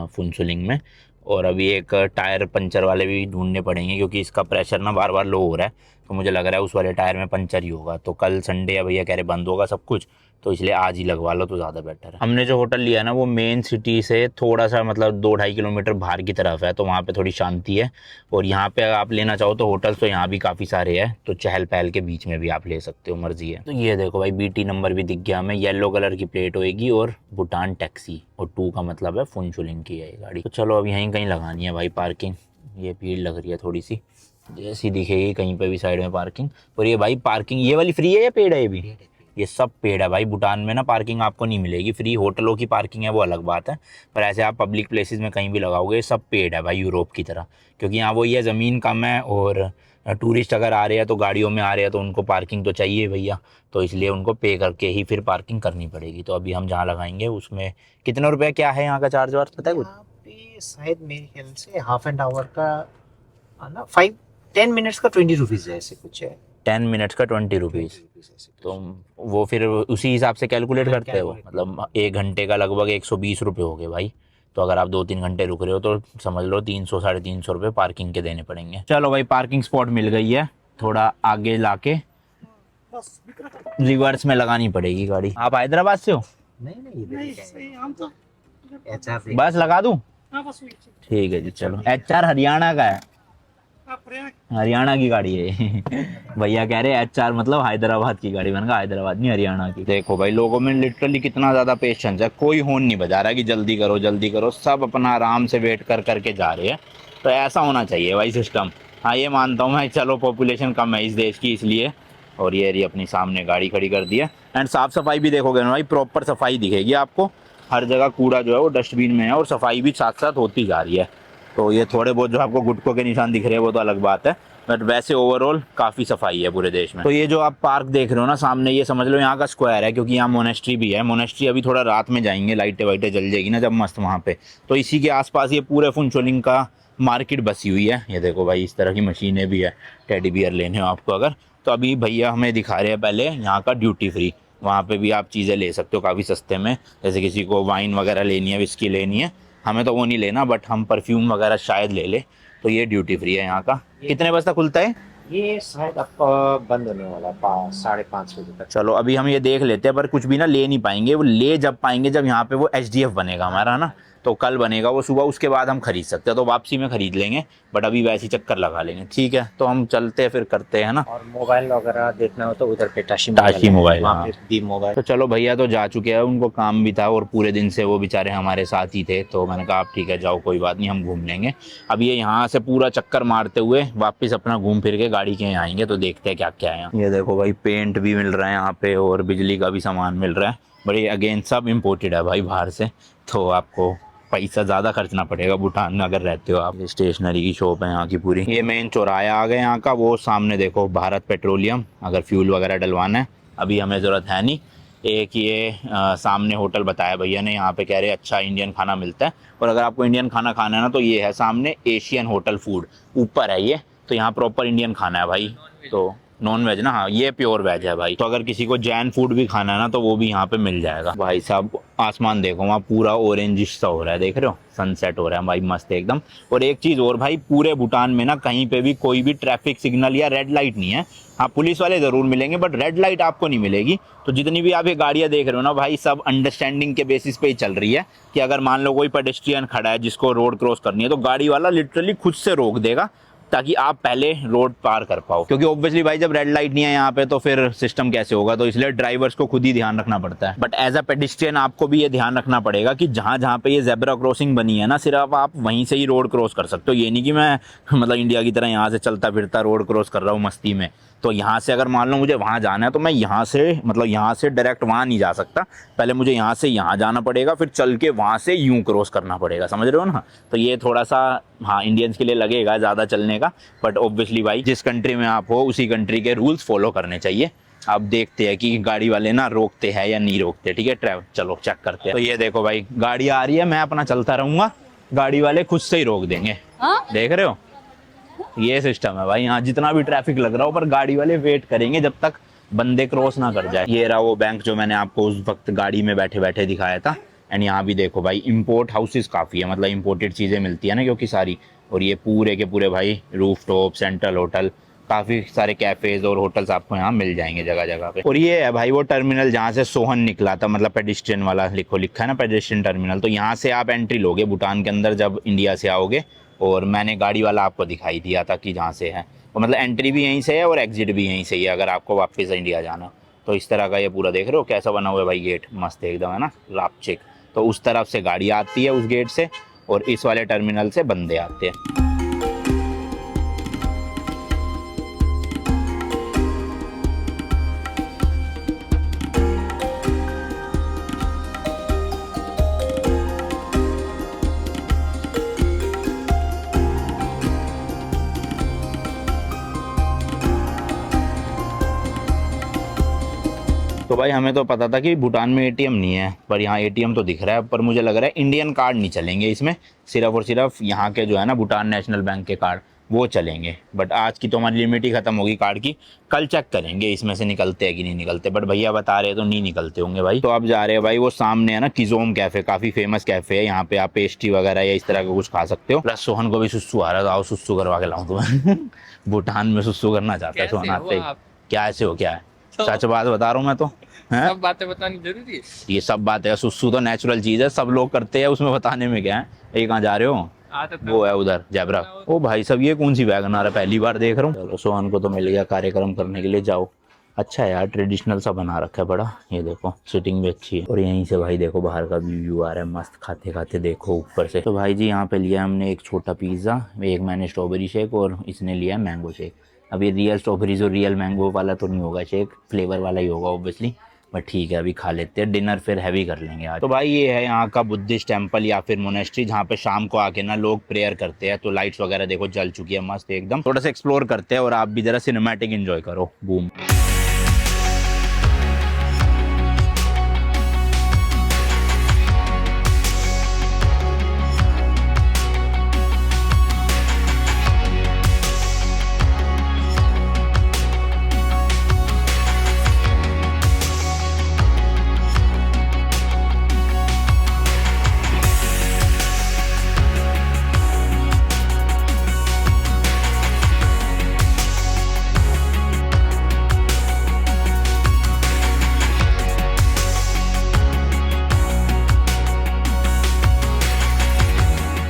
A: फुनसुलिंग में। और अभी एक टायर पंचर वाले भी ढूंढने पड़ेंगे क्योंकि इसका प्रेशर ना बार बार लो हो रहा है, तो मुझे लग रहा है उस वाले टायर में पंचर ही होगा। तो कल संडे है भैया, कह रहे बंद होगा सब कुछ, तो इसलिए आज ही लगवा लो तो ज़्यादा बेटर है। हमने जो होटल लिया है ना वो मेन सिटी से थोड़ा सा मतलब 2-2.5 किलोमीटर बाहर की तरफ है, तो वहाँ पे थोड़ी शांति है। और यहाँ पे अगर आप लेना चाहो तो होटल्स तो यहाँ भी काफ़ी सारे हैं, तो चहल पहल के बीच में भी आप ले सकते हो, मर्जी है। तो ये देखो भाई BT नंबर भी दिख गया हमें, येलो कलर की प्लेट होएगी और भूटान टैक्सी, और 2 का मतलब है फुनचुलिंग की है ये गाड़ी। तो चलो अब यहीं कहीं लगानी है भाई पार्किंग। ये भीड़ लग रही है थोड़ी सी, जैसी दिखेगी कहीं पे भी साइड में पार्किंग। और ये भाई पार्किंग ये वाली फ्री है या पेड है? ये भी ये सब पेड है भाई। भूटान में ना पार्किंग आपको नहीं मिलेगी फ्री, होटलों की पार्किंग है वो अलग बात है, पर ऐसे आप पब्लिक प्लेसेस में कहीं भी लगाओगे सब पेड है भाई, यूरोप की तरह। क्योंकि यहाँ वो ये ज़मीन कम है, और टूरिस्ट अगर आ रहे हैं तो गाड़ियों में आ रहे हैं तो उनको पार्किंग तो चाहिए भैया, तो इसलिए उनको पे करके ही फिर पार्किंग करनी पड़ेगी। तो अभी हम जहाँ लगाएंगे उसमें कितना रुपये क्या है यहाँ का चार्ज वार्ज पता है कुछ?
B: यहाँ पे शायद मेरे ख्याल से हाफ एन आवर का ना 5-10 मिनट्स का 20 रुपीज़ है, ऐसे कुछ है।
A: 10 मिनट्स का 20 रुपीज़। तो वो फिर उसी हिसाब से कैलकुलेट करते हो, मतलब 1 घंटे का लगभग 120 रुपये हो गए भाई। तो अगर आप 2-3 घंटे रुक रहे हो तो समझ लो 300-350 रुपये पार्किंग के देने पड़ेंगे। चलो भाई पार्किंग स्पॉट मिल गई है, थोड़ा आगे लाके रिवर्स में लगानी पड़ेगी गाड़ी। आप हैदराबाद से हो?
B: नहीं हम तो
A: बस लगा दूं? ठीक है जी चलो। HR हरियाणा का है, हरियाणा की गाड़ी है। भैया कह रहे HR मतलब हैदराबाद की गाड़ी, मैंने कहा हैदराबाद नहीं हरियाणा की। देखो भाई लोगों में लिटरली कितना ज़्यादा पेशेंस है, कोई हॉर्न नहीं बजा रहा कि जल्दी करो जल्दी करो, सब अपना आराम से वेट कर करके जा रहे हैं। तो ऐसा होना चाहिए भाई सिस्टम। हाँ ये मानता हूँ मैं, चलो पॉपुलेशन कम है इस देश की इसलिए। और ये अपनी सामने गाड़ी खड़ी कर दी है। एंड साफ़ सफाई भी देखोगे ना भाई, प्रॉपर सफाई दिखेगी आपको, हर जगह कूड़ा जो है वो डस्टबिन में है, और सफाई भी साथ साथ होती जा रही है। तो ये थोड़े बहुत जो आपको गुटकों के निशान दिख रहे हैं वो तो अलग बात है, बट वैसे ओवरऑल काफ़ी सफाई है पूरे देश में। तो ये जो आप पार्क देख रहे हो ना सामने, ये समझ लो यहाँ का स्क्वायर है, क्योंकि यहाँ मोनेस्ट्री भी है। मोनेस्ट्री अभी थोड़ा रात में जाएंगे, लाइटें वाइटें जल जाएगी ना जब मस्त वहाँ पे, तो इसी के आसपास ये पूरे फुनचुलिंग का मार्केट बसी हुई है। ये देखो भाई इस तरह की मशीनें भी है, टेडी बियर लेने हो आपको अगर, तो अभी भैया हमें दिखा रहे हैं पहले यहाँ का ड्यूटी फ्री, वहाँ पे भी आप चीज़ें ले सकते हो काफ़ी सस्ते में। जैसे किसी को वाइन वगैरह लेनी है, विस्की लेनी है, हमें तो वो नहीं लेना, बट हम परफ्यूम वगैरह शायद ले ले, तो ये ड्यूटी फ्री है यहाँ का। कितने बजे तक खुलता है
B: ये? शायद आपका बंद होने वाला 5-5:30 बजे तक।
A: चलो अभी हम ये देख लेते हैं, पर कुछ भी ना ले नहीं पाएंगे, वो ले जब पाएंगे जब यहाँ पे वो HDF बनेगा हमारा ना, तो कल बनेगा वो सुबह, उसके बाद हम खरीद सकते हैं, तो वापसी में खरीद लेंगे, बट अभी वैसे ही चक्कर लगा लेंगे। ठीक है तो हम चलते हैं फिर करते हैं ना।
B: और मोबाइल वगैरह देखना हो तो उधर पे टाशी
A: मोबाइल,
B: वहाँ
A: हाँ।
B: पे भी मोबाइल।
A: तो चलो भैया तो जा चुके हैं, उनको काम भी था और पूरे दिन से वो बेचारे हमारे साथ ही थे, तो मैंने कहा आप ठीक है जाओ कोई बात नहीं, हम घूम लेंगे। अब ये यहाँ से पूरा चक्कर मारते हुए वापस अपना घूम फिर के गाड़ी के यहाँ आएंगे, तो देखते हैं क्या क्या है यहाँ। ये देखो भाई पेंट भी मिल रहा है यहाँ पे, और बिजली का भी सामान मिल रहा है, बट ये अगेन सब इम्पोर्टेड है भाई बाहर से, तो आपको पैसा ज़्यादा खर्चना पड़ेगा भूटान में अगर रहते हो आप। स्टेशनरी की शॉप है यहाँ की पूरी। ये मेन चौराहा आ गया यहाँ का, वो सामने देखो भारत पेट्रोलियम, अगर फ्यूल वगैरह डलवाना है अभी हमें ज़रूरत है नहीं। एक ये सामने होटल बताया भैया ने, यहाँ पे कह रहे अच्छा इंडियन खाना मिलता है, और अगर आपको इंडियन खाना खाना है ना तो ये है सामने एशियन होटल फूड, ऊपर है ये, तो यहाँ प्रॉपर इंडियन खाना है भाई। तो नॉन वेज ना, हाँ ये प्योर वेज है भाई। तो अगर किसी को जैन फूड भी खाना है ना तो वो भी यहाँ पे मिल जाएगा। भाई साहब आसमान देखो वहाँ पूरा ऑरेंजिश सा हो रहा है, देख रहे हो सनसेट हो रहा है भाई मस्त एकदम। और एक चीज़ और भाई, पूरे भूटान में ना कहीं पे भी कोई भी ट्रैफिक सिग्नल या रेड लाइट नहीं है। हाँ पुलिस वाले ज़रूर मिलेंगे, बट रेड लाइट आपको नहीं मिलेगी। तो जितनी भी आप ये गाड़ियाँ देख रहे हो ना भाई, सब अंडरस्टैंडिंग के बेसिस पे ही चल रही है, कि अगर मान लो कोई पेडेस्ट्रियन खड़ा है जिसको रोड क्रॉस करनी है, तो गाड़ी वाला लिटरली खुद से रोक देगा, ताकि आप पहले रोड पार कर पाओ, क्योंकि ऑब्वियसली भाई जब रेड लाइट नहीं है यहाँ पे तो फिर सिस्टम कैसे होगा, तो इसलिए ड्राइवर्स को खुद ही ध्यान रखना पड़ता है। बट एज अ पेडिस्ट्रियन आपको भी ये ध्यान रखना पड़ेगा कि जहाँ जहाँ पे ये जेब्रा क्रॉसिंग बनी है ना, सिर्फ आप वहीं से ही रोड क्रॉस कर सकते हो। ये नहीं कि मैं मतलब इंडिया की तरह यहाँ से चलता फिरता रोड क्रॉस कर रहा हूँ मस्ती में। तो यहाँ से अगर मान लो मुझे वहाँ जाना है तो मैं यहाँ से मतलब यहाँ से डायरेक्ट वहाँ नहीं जा सकता, पहले मुझे यहाँ से यहाँ जाना पड़ेगा, फिर चल के वहाँ से यूँ क्रॉस करना पड़ेगा, समझ रहे हो ना। तो ये थोड़ा सा हाँ इंडियंस के लिए लगेगा ज़्यादा चलने का, बट ऑब्वियसली भाई जिस कंट्री में आप हो उसी कंट्री के रूल्स फॉलो करने चाहिए। अब देखते हैं कि गाड़ी वाले ना रोकते हैं या नहीं रोकते। ठीक है ट्रैवल, चलो चेक करते हैं। तो ये देखो भाई गाड़ी आ रही है, मैं अपना चलता रहूँगा, गाड़ी वाले खुद से ही रोक देंगे। देख रहे हो, ये सिस्टम है भाई। यहाँ जितना भी ट्रैफिक लग रहा हो पर गाड़ी वाले वेट करेंगे जब तक बंदे क्रॉस ना कर जाए। ये रहा वो बैंक जो मैंने आपको उस वक्त गाड़ी में बैठे बैठे दिखाया था। एंड यहाँ भी देखो भाई इंपोर्ट हाउसेस काफ़ी है, मतलब इंपोर्टेड चीज़ें मिलती है ना क्योंकि सारी। और ये पूरे के पूरे भाई रूफ टॉप, सेंट्रल होटल, काफ़ी सारे कैफ़ेज और होटल्स आपको यहाँ मिल जाएंगे जगह जगह पे। और ये है भाई वो टर्मिनल जहाँ से सोहन निकला था, मतलब पेडिस्ट्रियन वाला लिखा है ना पेडिस्ट्रियन टर्मिनल। तो यहाँ से आप एंट्री लोगे भूटान के अंदर जब इंडिया से आओगे। और मैंने गाड़ी वाला आपको दिखाई दिया था कि जहाँ से है, तो मतलब एंट्री भी यहीं से है और एग्जिट भी यहीं से ही है अगर आपको वापस इंडिया जाना। तो इस तरह का ये पूरा देख रहे हो कैसा बना हुआ है भाई गेट, मस्त एकदम है ना, रापचिक। तो उस तरफ से गाड़ी आती है उस गेट से और इस वाले टर्मिनल से बंदे आते हैं। तो भाई हमें तो पता था कि भूटान में एटीएम नहीं है, पर यहाँ एटीएम तो दिख रहा है। पर मुझे लग रहा है इंडियन कार्ड नहीं चलेंगे इसमें, सिर्फ और सिर्फ यहाँ के जो है ना भूटान नेशनल बैंक के कार्ड वो चलेंगे। बट आज की तो हमारी लिमिट ही खत्म होगी कार्ड की, कल चेक करेंगे इसमें से निकलते हैं कि नहीं निकलते। बट भैया बता रहे तो नहीं निकलते होंगे भाई। तो अब जा रहे हैं भाई वो सामने है ना किजोम कैफ़े, काफ़ी फेमस कैफ़े है। यहाँ पे आप पेस्ट्री वगैरह या इस तरह का कुछ खा सकते हो। प्लस सोहन को भी सुस्सू आ रहा था, आओ सुस्सू करवा के लाऊं तुम्हें। भूटान में सुस्सू करना चाहता है सोहन आते ही। क्या ऐसे हो, क्या है सच बात बता रहा हूँ मैं तो।
C: सब बातें बतानी जरूरी है।
A: ये सब बात है, सुस्सू तो नेचुरल चीज है, सब लोग करते हैं, उसमें बताने में क्या है। ये कहाँ जा रहे हो? वो है उधर जेब्रा। ओ भाई सब ये कौन सी वैगनआर है, पहली बार देख रहा हूँ। चलो सोहन को तो मिल गया कार्यक्रम करने के लिए, जाओ। अच्छा है यार, ट्रेडिशनल सा बना रखा है बड़ा। ये देखो सिटिंग भी अच्छी है और यहीं से भाई देखो बाहर का व्यू आ रहा है मस्त, खाते खाते देखो ऊपर से। तो भाई जी यहाँ पे लिया हमने एक छोटा पिज्ज़ा, एक मैंने स्ट्रॉबेरी शेक और इसने लिया मैंगो शेक। अब ये रियल स्ट्रॉबेरीज और रियल मैंगो वाला तो नहीं होगा शेक, फ्लेवर वाला ही होगा ऑब्वियसली। बट ठीक है अभी खा लेते हैं, डिनर फिर हैवी कर लेंगे आज। तो भाई ये है यहाँ का बुद्धिस्ट टेम्पल या फिर मोनेस्ट्री, जहाँ पे शाम को आके ना लोग प्रेयर करते हैं। तो लाइट्स वगैरह देखो जल चुकी है मस्त एकदम। थोड़ा सा एक्सप्लोर करते हैं और आप भी जरा सिनेमैटिक एंजॉय करो। बूम।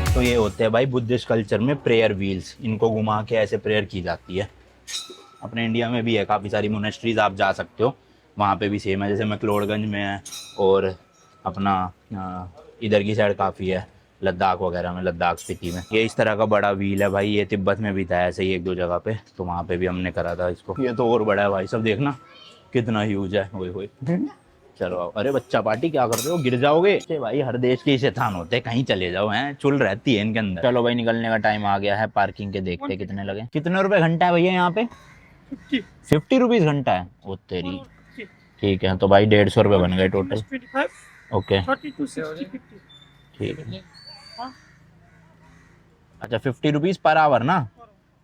A: तो ये होते हैं भाई बुद्धिस्ट कल्चर में प्रेयर व्हील्स, इनको घुमा के ऐसे प्रेयर की जाती है। अपने इंडिया में भी है काफ़ी सारी मोनेस्ट्रीज, आप जा सकते हो वहाँ पे भी सेम है। जैसे मैक्लोडगंज में है और अपना इधर की साइड काफ़ी है, लद्दाख वगैरह में, लद्दाख स्पीति में। ये इस तरह का बड़ा व्हील है भाई, ये तिब्बत में भी था ऐसे ही एक दो जगह पे, तो वहाँ पे भी हमने करा था इसको। ये तो और बड़ा है भाई, सब देखना कितना ह्यूज है। होए चलो आओ। अरे बच्चा पार्टी क्या कर रहे हो, गिर जाओगे। भाई हर देश के शैतान होते हैं, कहीं चले जाओ, हैं चुल रहती है इनके अंदर। चलो भाई निकलने का टाइम आ गया है, पार्किंग के देखते हैं कितने लगे। कितने रुपए घंटा है भैया यहाँ पे? 50 रुपीज घंटा है। ओ तेरी, ठीक है तो भाई 150 रुपये बन गए टोटल। ओके ठीक है। अच्छा 50 रुपीज पर आवर ना,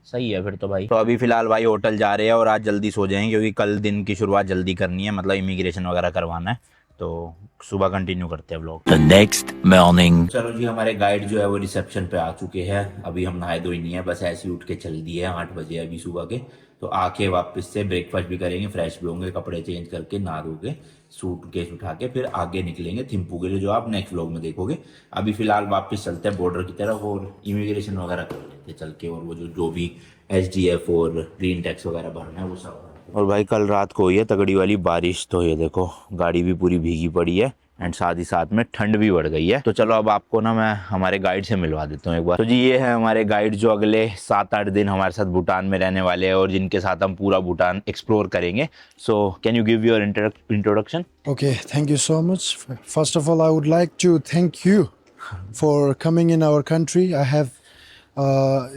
A: सही है फिर तो भाई। तो अभी फिलहाल भाई होटल जा रहे हैं और आज जल्दी सो जाएंगे क्योंकि कल दिन की शुरुआत जल्दी करनी है, मतलब इमिग्रेशन वगैरह करवाना है। तो सुबह कंटिन्यू करते हैं व्लॉग।
D: The next morning.
A: चलो जी, हमारे गाइड जो है वो रिसेप्शन पे आ चुके हैं। अभी हम नहाए धोए नहीं है, बस ऐसे ही उठ के चल दिए हैं, 8 बजे अभी सुबह के। तो आके वापस से ब्रेकफास्ट भी करेंगे, फ्रेश भी होंगे, कपड़े चेंज करके नहा धो के सूट केस उठा के फिर आगे निकलेंगे थिम्पू के लिए, जो आप नेक्स्ट व्लॉग में देखोगे। अभी फिलहाल वापस चलते हैं बॉर्डर की तरफ और इमिग्रेशन वगैरह कर लेते हैं चल के, और वो जो भी SDF और ग्रीन टैक्स वगैरह भरना है वो सब। और भाई कल रात को हुई है तगड़ी वाली बारिश, तो ये देखो गाड़ी भी पूरी भीगी पड़ी है एंड साथ ही साथ में ठंड भी बढ़ गई है। तो चलो अब आपको ना मैं हमारे गाइड से मिलवा देता हूँ एक बार। तो जी ये है हमारे गाइड जो अगले 7-8 दिन हमारे साथ भूटान में रहने वाले हैं और जिनके साथ हम पूरा भूटान एक्सप्लोर करेंगे। So can you give your introduction?
E: Okay, thank you so much. First of all, I would like to thank you for coming in our country. I have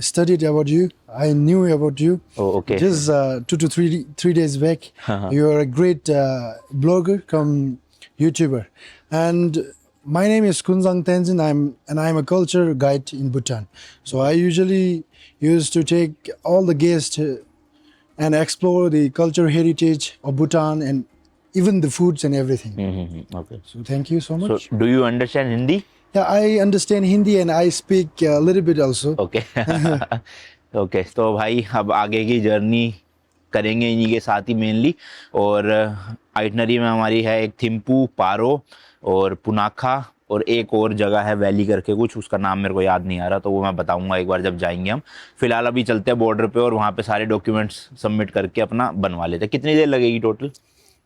E: studied about you. I knew about you.
A: Oh, okay.
E: Just 2 to 3 days back. You are a great blogger, come YouTuber, and my name is Kunzang Tenzin. I'm a culture guide in Bhutan. So I usually used to take all the guests and explore the culture heritage of Bhutan and even the foods and everything.
A: Okay.
E: So thank you so much.
A: So do you understand Hindi?
E: Yeah, I understand Hindi and I speak a little bit also.
A: Okay okay, तो भाई अब आगे की journey करेंगे इन्हीं के साथ ही mainly. और आइटनरी में हमारी है एक थिम्पू, पारो और पुनाखा, और एक और जगह है वैली करके कुछ, उसका नाम मेरे को याद नहीं आ रहा, तो वो मैं बताऊंगा एक बार जब जाएंगे हम। फिलहाल अभी चलते हैं बॉर्डर पे और वहाँ पे सारे डॉक्यूमेंट्स सबमिट करके अपना बनवा लेते हैं। कितनी देर लगेगी total?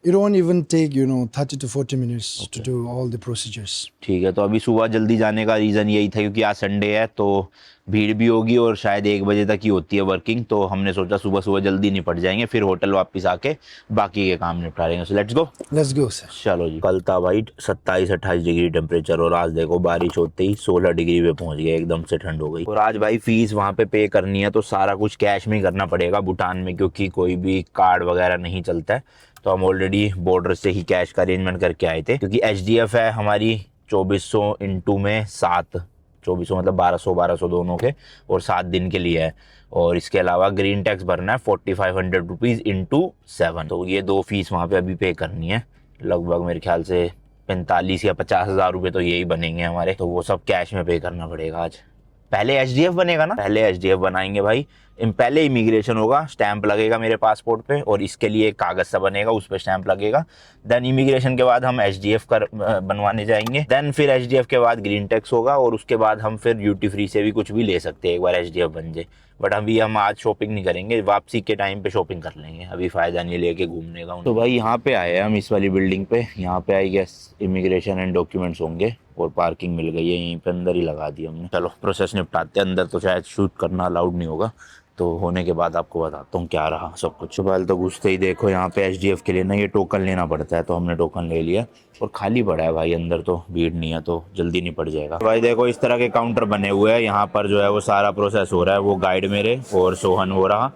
E: It won't even take 30 to 40 minutes to do all the procedures.
A: ठीक है, तो अभी सुबह जल्दी जाने का रीज़न यही था क्योंकि आज संडे है तो भीड़ भी होगी और शायद 1 बजे तक ही होती है वर्किंग, तो हमने सोचा सुबह सुबह जल्दी निपट जाएंगे, फिर होटल वापस आके बाकी के काम निपटा लेंगे। So let's go.
E: Let's go, sir.
A: चलो जी। कल था भाई 27-28 डिग्री टेम्परेचर और आज देखो बारिश होते ही 16 डिग्री पे पहुंच गया, एकदम से ठंड हो गई। और आज भाई फीस वहाँ पे करनी है तो सारा कुछ कैश में ही करना पड़ेगा भूटान में, क्योंकि कोई भी कार्ड वगैरह नहीं चलता है। तो हम ऑलरेडी बॉर्डर से ही कैश का अरेंजमेंट करके आए थे, क्योंकि SDF है हमारी 2400 इंटू में 7, 2400 मतलब 1200 दोनों के, और 7 दिन के लिए है। और इसके अलावा ग्रीन टैक्स भरना है 4500 रुपीज़ इंटू 7। तो ये 2 फीस वहाँ पे अभी पे करनी है, लगभग मेरे ख्याल से 45 या 50 हज़ार रुपये तो यही बनेंगे हमारे। तो वो सब कैश में पे करना पड़ेगा आज। पहले SDF बनेगा ना, पहले SDF बनाएंगे भाई। पहले इमिग्रेशन होगा, स्टैंप लगेगा मेरे पासपोर्ट पे, और इसके लिए एक कागज सा बनेगा, उस पर स्टैंप लगेगा। देन इमिग्रेशन के बाद हम SDF बनवाने जाएंगे। देन फिर SDF के बाद ग्रीन टैक्स होगा, और उसके बाद हम फिर ड्यूटी फ्री से भी कुछ भी ले सकते हैं एक बार SDF बन जाए। बट अभी हम आज शॉपिंग नहीं करेंगे, वापसी के टाइम पे शॉपिंग कर लेंगे, अभी फ़ायदा नहीं लेके घूमने का। तो भाई यहाँ पे आए हैं हम इस वाली बिल्डिंग पे, यहाँ पे I guess immigration and documents होंगे, और पार्किंग मिल गई है यहीं पे, अंदर ही लगा दी हमने। चलो प्रोसेस निपटाते हैं, अंदर तो शायद शूट करना अलाउड नहीं होगा, तो होने के बाद आपको बताता हूँ क्या रहा सब कुछ। पहले तो घुसते ही देखो यहाँ पे SDF के लिए ना ये टोकन लेना पड़ता है, तो हमने टोकन ले लिया और खाली पड़ा है भाई अंदर, तो भीड़ नहीं है तो जल्दी निपट जाएगा। भाई देखो इस तरह के काउंटर बने हुए हैं, यहाँ पर जो है वो सारा प्रोसेस हो रहा है। वो गाइड मेरे और सोहन हो रहा,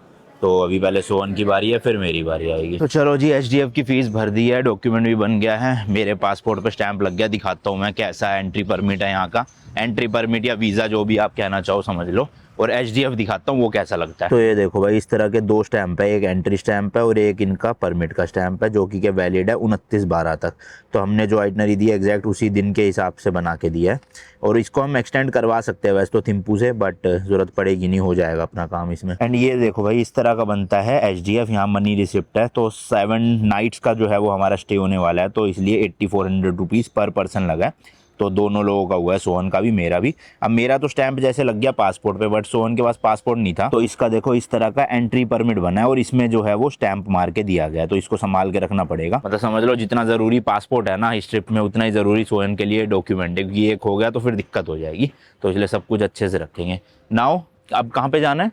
A: तो अभी पहले सोहन की बारी है, फिर मेरी बारी आएगी। तो चलो जी, SDF की फीस भर दी है, डॉक्यूमेंट भी बन गया है, मेरे पासपोर्ट पे स्टैंप लग गया। दिखाता हूँ मैं कैसा एंट्री परमिट है यहाँ का, एंट्री परमिट या वीज़ा जो भी आप कहना चाहो समझ लो, और SDF दिखाता हूँ वो कैसा लगता है। तो ये देखो भाई इस तरह के 2 स्टैंप है, एक एंट्री स्टैंप है और एक इनका परमिट का स्टैंप है, जो कि वैलिड है 29/12 तक। तो हमने जो आइटनरी दी है एग्जैक्ट उसी दिन के हिसाब से बना के दिया है, और इसको हम एक्सटेंड करवा सकते हैं वैसे तो थिम्पू से, बट ज़रूरत पड़ेगी नहीं, हो जाएगा अपना काम इसमें। एंड ये देखो भाई इस तरह का बनता है SDF, यहाँ मनी रिसिप्ट है। तो 7 नाइट्स का जो है वो हमारा स्टे होने वाला है, तो इसलिए 8400 रुपीज़ पर पर्सन लगा है। तो दोनों लोगों का हुआ है, सोहन का भी मेरा भी। अब मेरा तो स्टैंप जैसे लग गया पासपोर्ट पे, बट सोहन के पास पासपोर्ट नहीं था, तो इसका देखो इस तरह का एंट्री परमिट बना है, और इसमें जो है वो स्टैंप मार के दिया गया है। तो इसको संभाल के रखना पड़ेगा, मतलब समझ लो जितना ज़रूरी पासपोर्ट है ना इस ट्रिप में, उतना ही ज़रूरी सोहन के लिए डॉक्यूमेंट है, क्योंकि एक हो गया तो फिर दिक्कत हो जाएगी, तो इसलिए सब कुछ अच्छे से रखेंगे। नाउ अब कहाँ पे जाना है?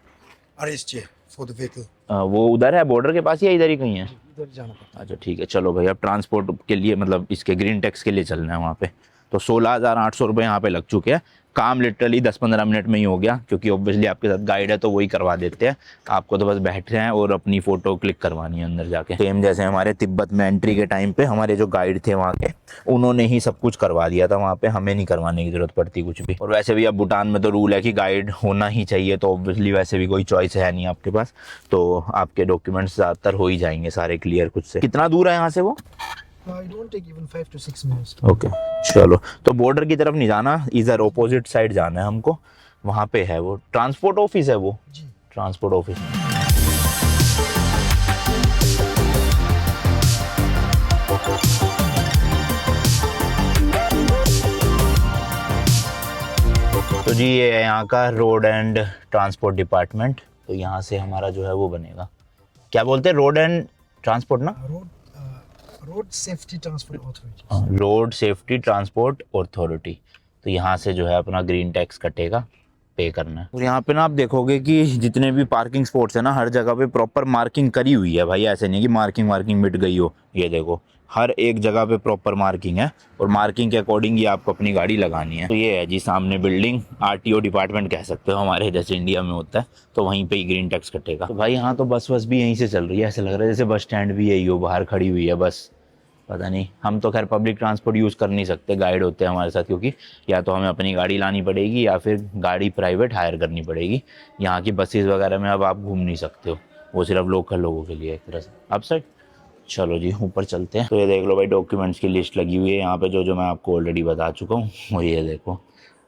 E: RSJ for the vehicle.
A: वो उधर है बॉर्डर के पास या इधर ही कहीं है?
E: इधर जाना पड़ता
A: अच्छा ठीक है, चलो भाई अब ट्रांसपोर्ट के लिए मतलब इसके ग्रीन टैक्स के लिए चलना है वहाँ पे। तो 16,800 रुपये यहाँ पे लग चुके हैं। काम लिटरली 10-15 मिनट में ही हो गया, क्योंकि ऑब्वियसली आपके साथ गाइड है तो वही करवा देते हैं, आपको तो बस बैठे हैं और अपनी फ़ोटो क्लिक करवानी है अंदर जाके। सेम जैसे हमारे तिब्बत में एंट्री के टाइम पे हमारे जो गाइड थे वहाँ के, उन्होंने ही सब कुछ करवा दिया था वहाँ पे, हमें नहीं करवाने की ज़रूरत पड़ती कुछ भी। और वैसे भी अब भूटान में तो रूल है कि गाइड होना ही चाहिए, तो ऑब्वियसली वैसे भी कोई चॉइस है नहीं आपके पास, तो आपके डॉक्यूमेंट्स ज़्यादातर हो ही जाएंगे सारे क्लियर खुद से। कितना दूर है यहाँ से वो?
E: It won't take even 5 to 6 minutes.
A: Okay चलो, तो बॉर्डर की तरफ नहीं जाना, इधर ऑपोजिट साइड जाना है हमको, वहाँ पे है वो ट्रांसपोर्ट ऑफिस है, वो
E: जी।
A: Transport office. तो जी ये है यहाँ का रोड एंड ट्रांसपोर्ट डिपार्टमेंट। तो यहाँ से हमारा जो है वो बनेगा, क्या बोलते हैं, रोड एंड ट्रांसपोर्ट ना,
E: Road Safety Transport Authority.
A: Road safety transport authority. तो यहाँ से जो है अपना ग्रीन टैक्स कटेगा, पे करना है। और यहाँ पे ना आप देखोगे कि जितने भी पार्किंग स्पॉट्स है ना, हर जगह पे प्रॉपर मार्किंग करी हुई है भाई, ऐसे नहीं कि मार्किंग मिट गई हो। ये देखो हर एक जगह पे प्रॉपर मार्किंग है, और मार्किंग के अकॉर्डिंग ही आपको अपनी गाड़ी लगानी है। तो ये है जी सामने बिल्डिंग, आरटीओ डिपार्टमेंट कह सकते हो, हमारे जैसे इंडिया में होता है, तो वहीं पे ही ग्रीन टैक्स कटेगा। तो भाई यहाँ तो बस भी यहीं से चल रही है, ऐसे लग रहा है जैसे बस स्टैंड भी यही हो, बाहर खड़ी हुई है बस। पता नहीं, हम तो खैर पब्लिक ट्रांसपोर्ट यूज़ कर नहीं सकते, गाइड होते हैं हमारे साथ, क्योंकि या तो हमें अपनी गाड़ी लानी पड़ेगी या फिर गाड़ी प्राइवेट हायर करनी पड़ेगी। यहाँ की बसेस वगैरह में अब आप घूम नहीं सकते हो, वो सिर्फ लोकल लोगों के लिए एक तरह से। अब साइड चलो जी ऊपर चलते हैं। तो ये देख लो भाई, डॉक्यूमेंट्स की लिस्ट लगी हुई है यहाँ पे, जो मैं आपको ऑलरेडी बता चुका हूँ। और ये देखो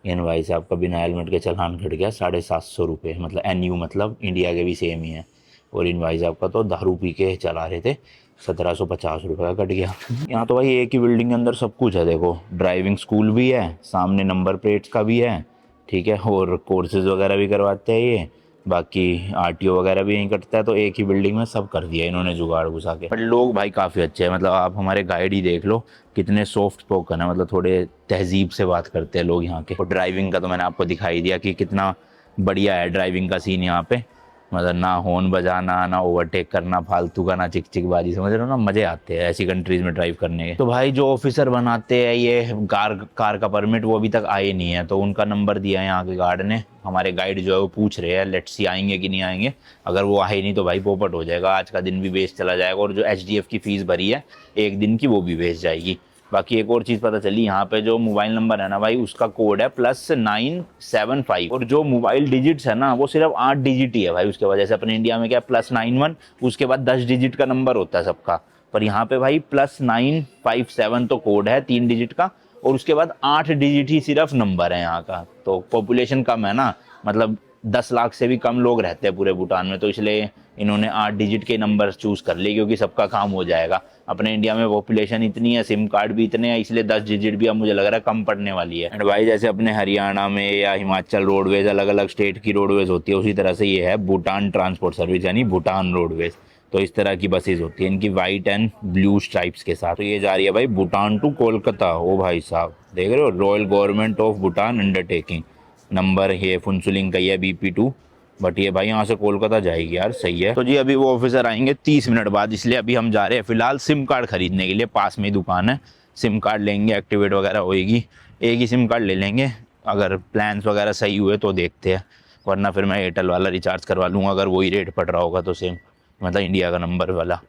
A: NY से आपका बिना हेलमेट के चालान कट गया 750 रुपये, मतलब NU मतलब इंडिया के भी सेम ही है। और इनवाइस आपका तो दारू पी के चला रहे थे, 1750 रुपये का कट गया। यहाँ तो भाई एक ही बिल्डिंग के अंदर सब कुछ है, देखो ड्राइविंग स्कूल भी है, सामने नंबर प्लेट्स का भी है, ठीक है, और कोर्सेज वगैरह भी करवाते हैं ये, बाकी RTO वगैरह भी यहीं कटता है। तो एक ही बिल्डिंग में सब कर दिया इन्होंने जुगाड़ घुसा के। पर लोग भाई काफ़ी अच्छे हैं, मतलब आप हमारे गाइड ही देख लो कितने सॉफ्ट स्पोकन है, मतलब थोड़े तहजीब से बात करते हैं लोग यहाँ के। और ड्राइविंग का तो मैंने आपको दिखाई दिया कि कितना बढ़िया है ड्राइविंग का सीन यहाँ पे, मतलब ना हॉर्न बजाना, ना ओवरटेक करना फालतू का, ना चिक चिक बाजी, समझ रहे हो ना, मज़े आते हैं ऐसी कंट्रीज़ में ड्राइव करने के। तो भाई जो ऑफिसर बनाते हैं ये कार का परमिट, वो अभी तक आए नहीं है, तो उनका नंबर दिया है यहाँ के गार्ड ने। हमारे गाइड जो है वो पूछ रहे हैं लेट्स सी आएंगे कि नहीं आएंगे, अगर वो आए नहीं तो भाई पोपट हो जाएगा, आज का दिन भी वेस्ट चला जाएगा, और जो HDF की फ़ीस भरी है एक दिन की वो भी वेस्ट जाएगी। बाकी एक और चीज़ पता चली, यहाँ पे जो मोबाइल नंबर है ना भाई, उसका कोड है +975, और जो मोबाइल डिजिट्स है ना वो सिर्फ 8 डिजिट ही है भाई। उसके वजह से अपने इंडिया में क्या है +91, उसके बाद 10 डिजिट का नंबर होता है सबका, पर यहाँ पे भाई +957 तो कोड है 3 डिजिट का, और उसके बाद 8 डिजिट ही सिर्फ नंबर है यहाँ का। तो पॉपुलेशन कम है ना, मतलब 10 लाख से भी कम लोग रहते हैं पूरे भूटान में, तो इसलिए इन्होंने 8 डिजिट के नंबर चूज कर लिए, क्योंकि सबका काम हो जाएगा। अपने इंडिया में पॉपुलेशन इतनी है, सिम कार्ड भी इतने हैं, इसलिए 10 डिजिट भी अब मुझे लग रहा है कम पड़ने वाली है। एंड भाई जैसे अपने हरियाणा में या हिमाचल रोडवेज अलग अलग स्टेट की रोडवेज होती है, उसी तरह से ये है भूटान ट्रांसपोर्ट सर्विस, यानी भूटान रोडवेज। तो इस तरह की बसेज होती है इनकी, वाइट एंड ब्लू स्ट्राइप्स के साथ। तो ये जा रही है भाई भूटान टू कोलकाता। ओ भाई साहब देख रहे हो, royal government of Bhutan undertaking, number ये फुनसुलिंग का ही है BP2, बट ये भाई यहाँ से कोलकाता जाएगी यार, सही है। तो जी अभी वो ऑफिसर आएंगे 30 मिनट बाद, इसलिए अभी हम जा रहे हैं फिलहाल सिम कार्ड खरीदने के लिए। पास में ही दुकान है, सिम कार्ड लेंगे, एक्टिवेट वगैरह होएगी, एक ही सिम कार्ड ले लेंगे। अगर प्लान्स वगैरह सही हुए तो देखते हैं, वरना फिर मैं एयरटेल वाला रिचार्ज करवा लूँगा, अगर वही रेट पड़ रहा होगा तो सेम, मतलब इंडिया का नंबर वाला।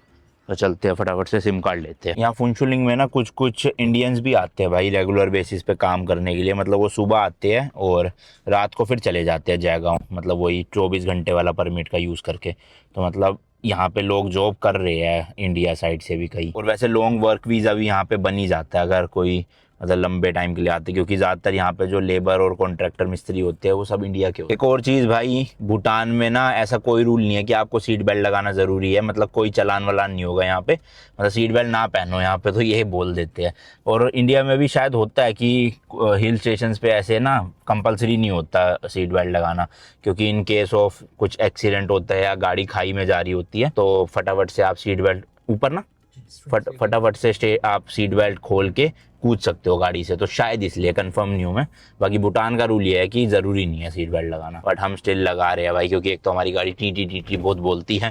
A: तो चलते हैं फटाफट से सिम कार्ड लेते हैं। यहाँ फुनसुलिंग में ना कुछ इंडियंस भी आते हैं भाई रेगुलर बेसिस पे काम करने के लिए, मतलब वो सुबह आते हैं और रात को फिर चले जाते हैं जयगांव, मतलब वही 24 घंटे वाला परमिट का यूज़ करके। तो मतलब यहाँ पे लोग जॉब कर रहे हैं इंडिया साइड से भी कई, और वैसे लॉन्ग वर्क वीज़ा भी यहाँ पे बन ही जाता है अगर कोई मतलब लंबे टाइम के लिए आते, क्योंकि ज़्यादातर यहाँ पे जो लेबर और कॉन्ट्रैक्टर मिस्त्री होते हैं वो सब इंडिया के होते हैं। एक और चीज़ भाई, भूटान में ना ऐसा कोई रूल नहीं है कि आपको सीट बेल्ट लगाना ज़रूरी है, मतलब कोई चलान वलान नहीं होगा यहाँ पे, मतलब सीट बेल्ट ना पहनो यहाँ पे, तो ये बोल देते हैं। और इंडिया में भी शायद होता है कि हिल स्टेशन पे ऐसे ना कंपलसरी नहीं होता सीट बेल्ट लगाना, क्योंकि इन केस ऑफ कुछ एक्सीडेंट होता है या गाड़ी खाई में जा रही होती है, तो फटाफट से आप सीट बेल्ट ऊपर ना फटाफट से आप सीट बेल्ट खोल के कूद सकते हो गाड़ी से, तो शायद इसलिए, कंफर्म नहीं हूँ मैं। बाकी भूटान का रूल ये है कि ज़रूरी नहीं है सीट बेल्ट लगाना, बट हम स्टिल लगा रहे हैं भाई, क्योंकि एक तो हमारी गाड़ी टी बहुत बोलती है,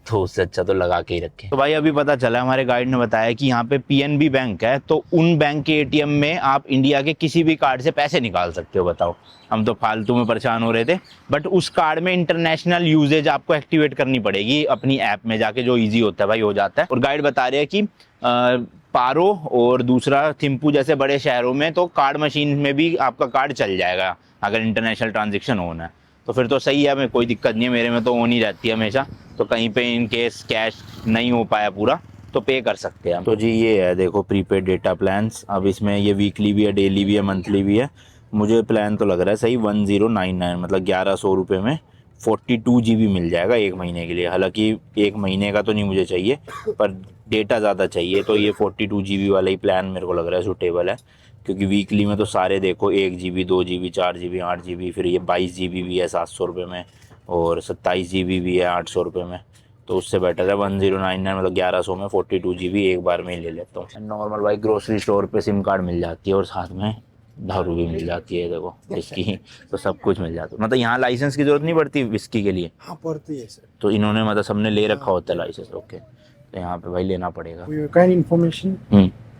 A: तो उससे अच्छा तो लगा के ही रखें। तो भाई अभी पता चला, हमारे गाइड ने बताया कि यहाँ पे PNB बैंक है, तो उन बैंक के ATM में आप इंडिया के किसी भी कार्ड से पैसे निकाल सकते हो। बताओ, हम तो फालतू में परेशान हो रहे थे, बट उस कार्ड में इंटरनेशनल यूजेज आपको एक्टिवेट करनी पड़ेगी अपनी ऐप में जाके, जो ईजी होता है भाई, हो जाता है। और गाइड बता रहे हैं कि पारो और दूसरा थिम्पू जैसे बड़े शहरों में तो कार्ड मशीन में भी आपका कार्ड चल जाएगा अगर इंटरनेशनल ट्रांजेक्शन होना है, तो फिर तो सही है, हमें कोई दिक्कत नहीं है, मेरे में तो ऑन ही रहती है हमेशा। तो कहीं पे इन केस कैश नहीं हो पाया पूरा तो पे कर सकते हैं हम। तो जी ये है देखो प्रीपेड डेटा प्लान्स। अब इसमें ये वीकली भी है, डेली भी है, मंथली भी है। मुझे प्लान तो लग रहा है सही 1099 मतलब 1100 रुपये में 42 GB मिल जाएगा एक महीने के लिए। हालांकि एक महीने का तो नहीं मुझे चाहिए, पर डेटा ज़्यादा चाहिए, तो ये 42 GB वाला ही प्लान मेरे को लग रहा है सूटेबल है। क्योंकि वीकली में तो सारे देखो 1 GB 2 GB 4 GB 8 GB, फिर ये 22 GB भी है 700 रुपये में, और 27 GB भी है 800 रुपये में। तो उससे बेटर है 1099 मतलब 1100 में 42 GB एक बार में ही ले लेता हूँ। नॉर्मल भाई ग्रोसरी स्टोर पे सिम कार्ड मिल जाती है और साथ में दारू भी मिल जाती है देखो विस्की, तो सब कुछ मिल जाता है। मतलब यहाँ लाइसेंस की जरूरत नहीं पड़ती विस्की के लिए।
E: हाँ पड़ती है सर।
A: तो इन्होंने मतलब सबने ले रखा होता है लाइसेंस। ओके, तो यहाँ पे भाई लेना पड़ेगा।
E: For your kind information,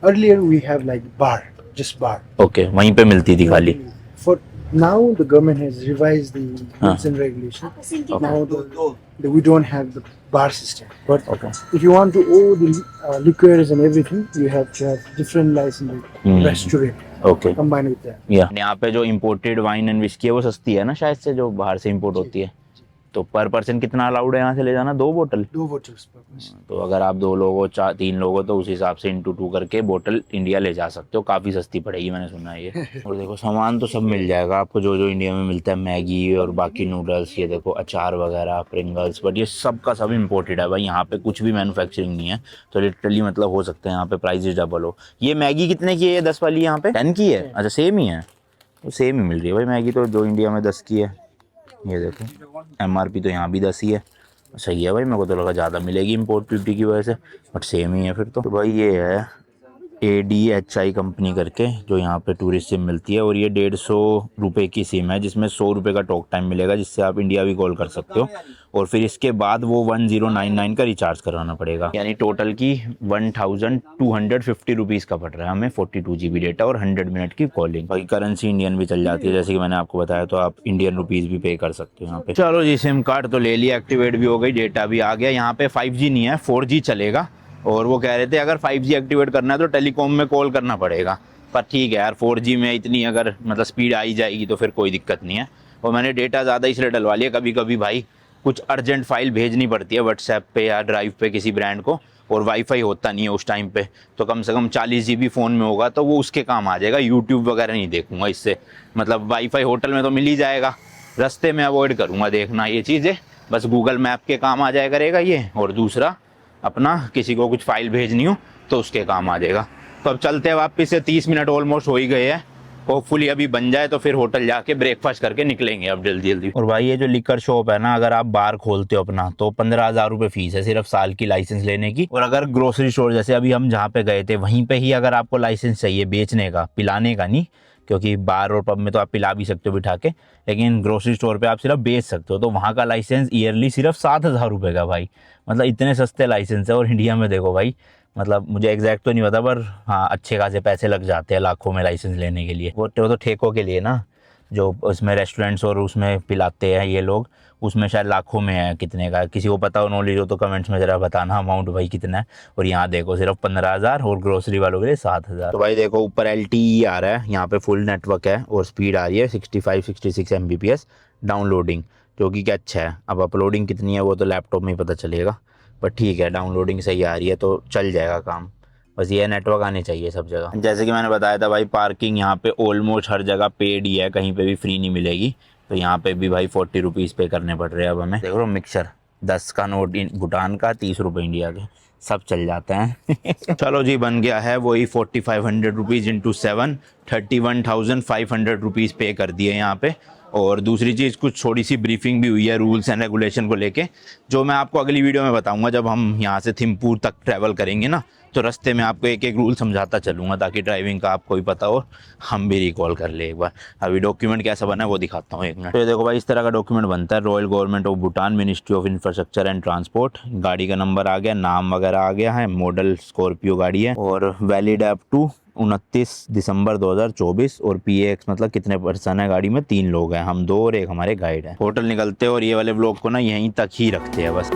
E: earlier we have like bar, just bar.
A: Okay, वहीं पे मिलती थी खाली।
E: For now, the government has revised the rules and regulations. Now we don't have the bar system. But
A: Okay.
E: if you want to own the liquors and everything, you have to have different license restaurant
A: okay,
E: combined with that.
A: यहाँ पे जो imported wine and whisky है वो सस्ती है ना शायद से, जो बाहर से इम्पोर्ट होती है। तो पर पर्सन कितना अलाउड है यहाँ से ले जाना? 2 बोतल।
E: 2 bottles per person.
A: तो अगर आप 2 लोग हो 3 लोग हो तो उस हिसाब से इंटू 2 करके बोतल इंडिया ले जा सकते हो। काफ़ी सस्ती पड़ेगी मैंने सुना है ये। और देखो सामान तो सब मिल जाएगा आपको जो जो इंडिया में मिलता है, मैगी और बाकी नूडल्स, ये देखो अचार वगैरह, प्रिंगल्स, बट ये सब का सब इम्पोर्टेड है भाई। यहाँ पे कुछ भी मैन्युफैक्चरिंग नहीं है, तो लिटरली मतलब हो सकता है यहाँ पे प्राइजेस डबल हो। ये मैगी कितने की है? 10 वाली यहाँ पे 10 की है। अच्छा सेम ही है, तो सेम ही मिल रही है भाई मैगी तो, जो इंडिया में 10 की है। ये देखो MRP तो यहाँ भी 10 ही है। सही है भाई, मेरे को तो लगा ज़्यादा मिलेगी इम्पोर्ट ड्यूटी की वजह से, बट सेम ही है फिर तो भाई ये है ADHI कंपनी करके, जो यहाँ पे टूरिस्ट सिम मिलती है। और ये 150 रुपये की सिम है जिसमें 100 रुपये का टॉक टाइम मिलेगा, जिससे आप इंडिया भी कॉल कर सकते हो। और फिर इसके बाद वो 1099 का रिचार्ज कराना पड़ेगा, यानी टोटल की 1250 रुपीज़ का पड़ रहा है हमें 42 GB डेटा और 100 मिनट की कॉलिंग। बाकी करेंसी इंडियन भी चल जाती है, जैसे कि मैंने आपको बताया, तो आप इंडियन रुपीज़ भी पे कर सकते हो यहाँ पे। चलो जी, सिम कार्ड तो ले लिया, एक्टिवेट भी हो गई, डेटा भी आ गया। यहाँ पे 5G नहीं है, 4G चलेगा। और वो कह रहे थे अगर 5G एक्टिवेट करना है तो टेलीकॉम में कॉल करना पड़ेगा, पर ठीक है यार 4G में इतनी अगर मतलब स्पीड आई जाएगी तो फिर कोई दिक्कत नहीं है। और मैंने डेटा ज़्यादा इसलिए डलवा लिया, कभी कभी भाई कुछ अर्जेंट फाइल भेजनी पड़ती है व्हाट्सएप पे या ड्राइव पे किसी ब्रांड को, और वाईफाई होता नहीं है उस टाइम पे, तो कम से कम 40 GB फ़ोन में होगा तो वो उसके काम आ जाएगा। यूट्यूब वगैरह नहीं देखूंगा इससे, मतलब वाईफाई होटल में तो मिल ही जाएगा, रास्ते में अवॉइड करूँगा देखना ये चीज़ें, बस गूगल मैप के काम आ जाया करेगा ये। और दूसरा अपना किसी को कुछ फाइल भेजनी हो तो उसके काम आ जाएगा। तो अब चलते हैं वापस से, 30 मिनट ऑलमोस्ट हो ही गए हैं। होपफुली अभी बन जाए तो फिर होटल जाके ब्रेकफास्ट करके निकलेंगे अब जल्दी जल्दी। और भाई ये जो लिकर शॉप है ना, अगर आप बार खोलते हो अपना तो 15,000 रुपये फीस है सिर्फ साल की लाइसेंस लेने की। और अगर ग्रोसरी स्टोर जैसे अभी हम जहाँ पे गए थे वहीं पे ही अगर आपको लाइसेंस चाहिए बेचने का, पिलाने का नहीं, क्योंकि बार और पब में तो आप पिला भी सकते हो बिठा के, लेकिन ग्रोसरी स्टोर पे आप सिर्फ बेच सकते हो, तो वहाँ का लाइसेंस ईयरली सिर्फ 7,000 रुपये का भाई। मतलब इतने सस्ते लाइसेंस है। और इंडिया में देखो भाई, मतलब मुझे एग्जैक्ट तो नहीं पता, पर हाँ अच्छे खासे पैसे लग जाते हैं लाखों में लाइसेंस लेने के लिए। वो तो ठेकों के लिए ना, जो उसमें रेस्टोरेंट्स और उसमें पिलाते हैं ये लोग, उसमें शायद लाखों में है। कितने का किसी को पता हो, नॉलेज हो तो कमेंट्स में ज़रा बताना अमाउंट भाई कितना है। और यहाँ देखो सिर्फ 15,000 और ग्रोसरी वालों के लिए 7,000। तो भाई देखो ऊपर LTE आ रहा है, यहाँ पे फुल नेटवर्क है और स्पीड आ रही है 65-66 Mbps डाउनलोडिंग, जो कि क्या अच्छा है। अब अपलोडिंग कितनी है वो तो लैपटॉप में ही पता चलेगा, पर ठीक है डाउनलोडिंग सही आ रही है तो चल जाएगा काम। बस ये नेटवर्क आने चाहिए सब जगह। जैसे कि मैंने बताया था भाई, पार्किंग यहाँ पे ऑलमोस्ट हर जगह पेड ही है, कहीं पे भी फ्री नहीं मिलेगी। तो यहाँ पे भी भाई 40 रुपीज़ पे करने पड़ रहे हैं अब हमें। देख लो मिक्सर 10 का नोट भूटान का, 30 रुपये इंडिया के, सब चल जाते हैं। चलो जी, बन गया है वही 4500 रुपीज़ इंटू 7, 31,500 रुपीज़ पे कर दिए यहाँ पे। और दूसरी चीज़, कुछ थोड़ी सी ब्रीफिंग भी हुई है रूल्स एंड रेगुलेशन को लेके, जो मैं आपको अगली वीडियो में बताऊंगा जब हम यहाँ से थिम्पू तक ट्रैवल करेंगे ना, तो रास्ते में आपको एक एक रूल समझाता चलूँगा, ताकि ड्राइविंग का आपको भी पता हो, हम भी रिकॉल कर ले एक बार। अभी डॉक्यूमेंट कैसा बना है वो दिखाता हूँ, 1 मिनट। तो ये देखो भाई, इस तरह का डॉक्यूमेंट बनता है। Royal government of Bhutan, ministry of infrastructure and transport, गाड़ी का नंबर आ गया, नाम वगैरह आ गया है, मॉडल स्कॉर्पियो गाड़ी है, और वैलिड अप टू 29 दिसंबर 2024। और PAX मतलब कितने पर्सन है गाड़ी में, 3 लोग हैं, हम 2 और एक हमारे गाइड है। होटल निकलते और ये वाले ब्लॉग को ना यहीं तक ही रखते हैं बस।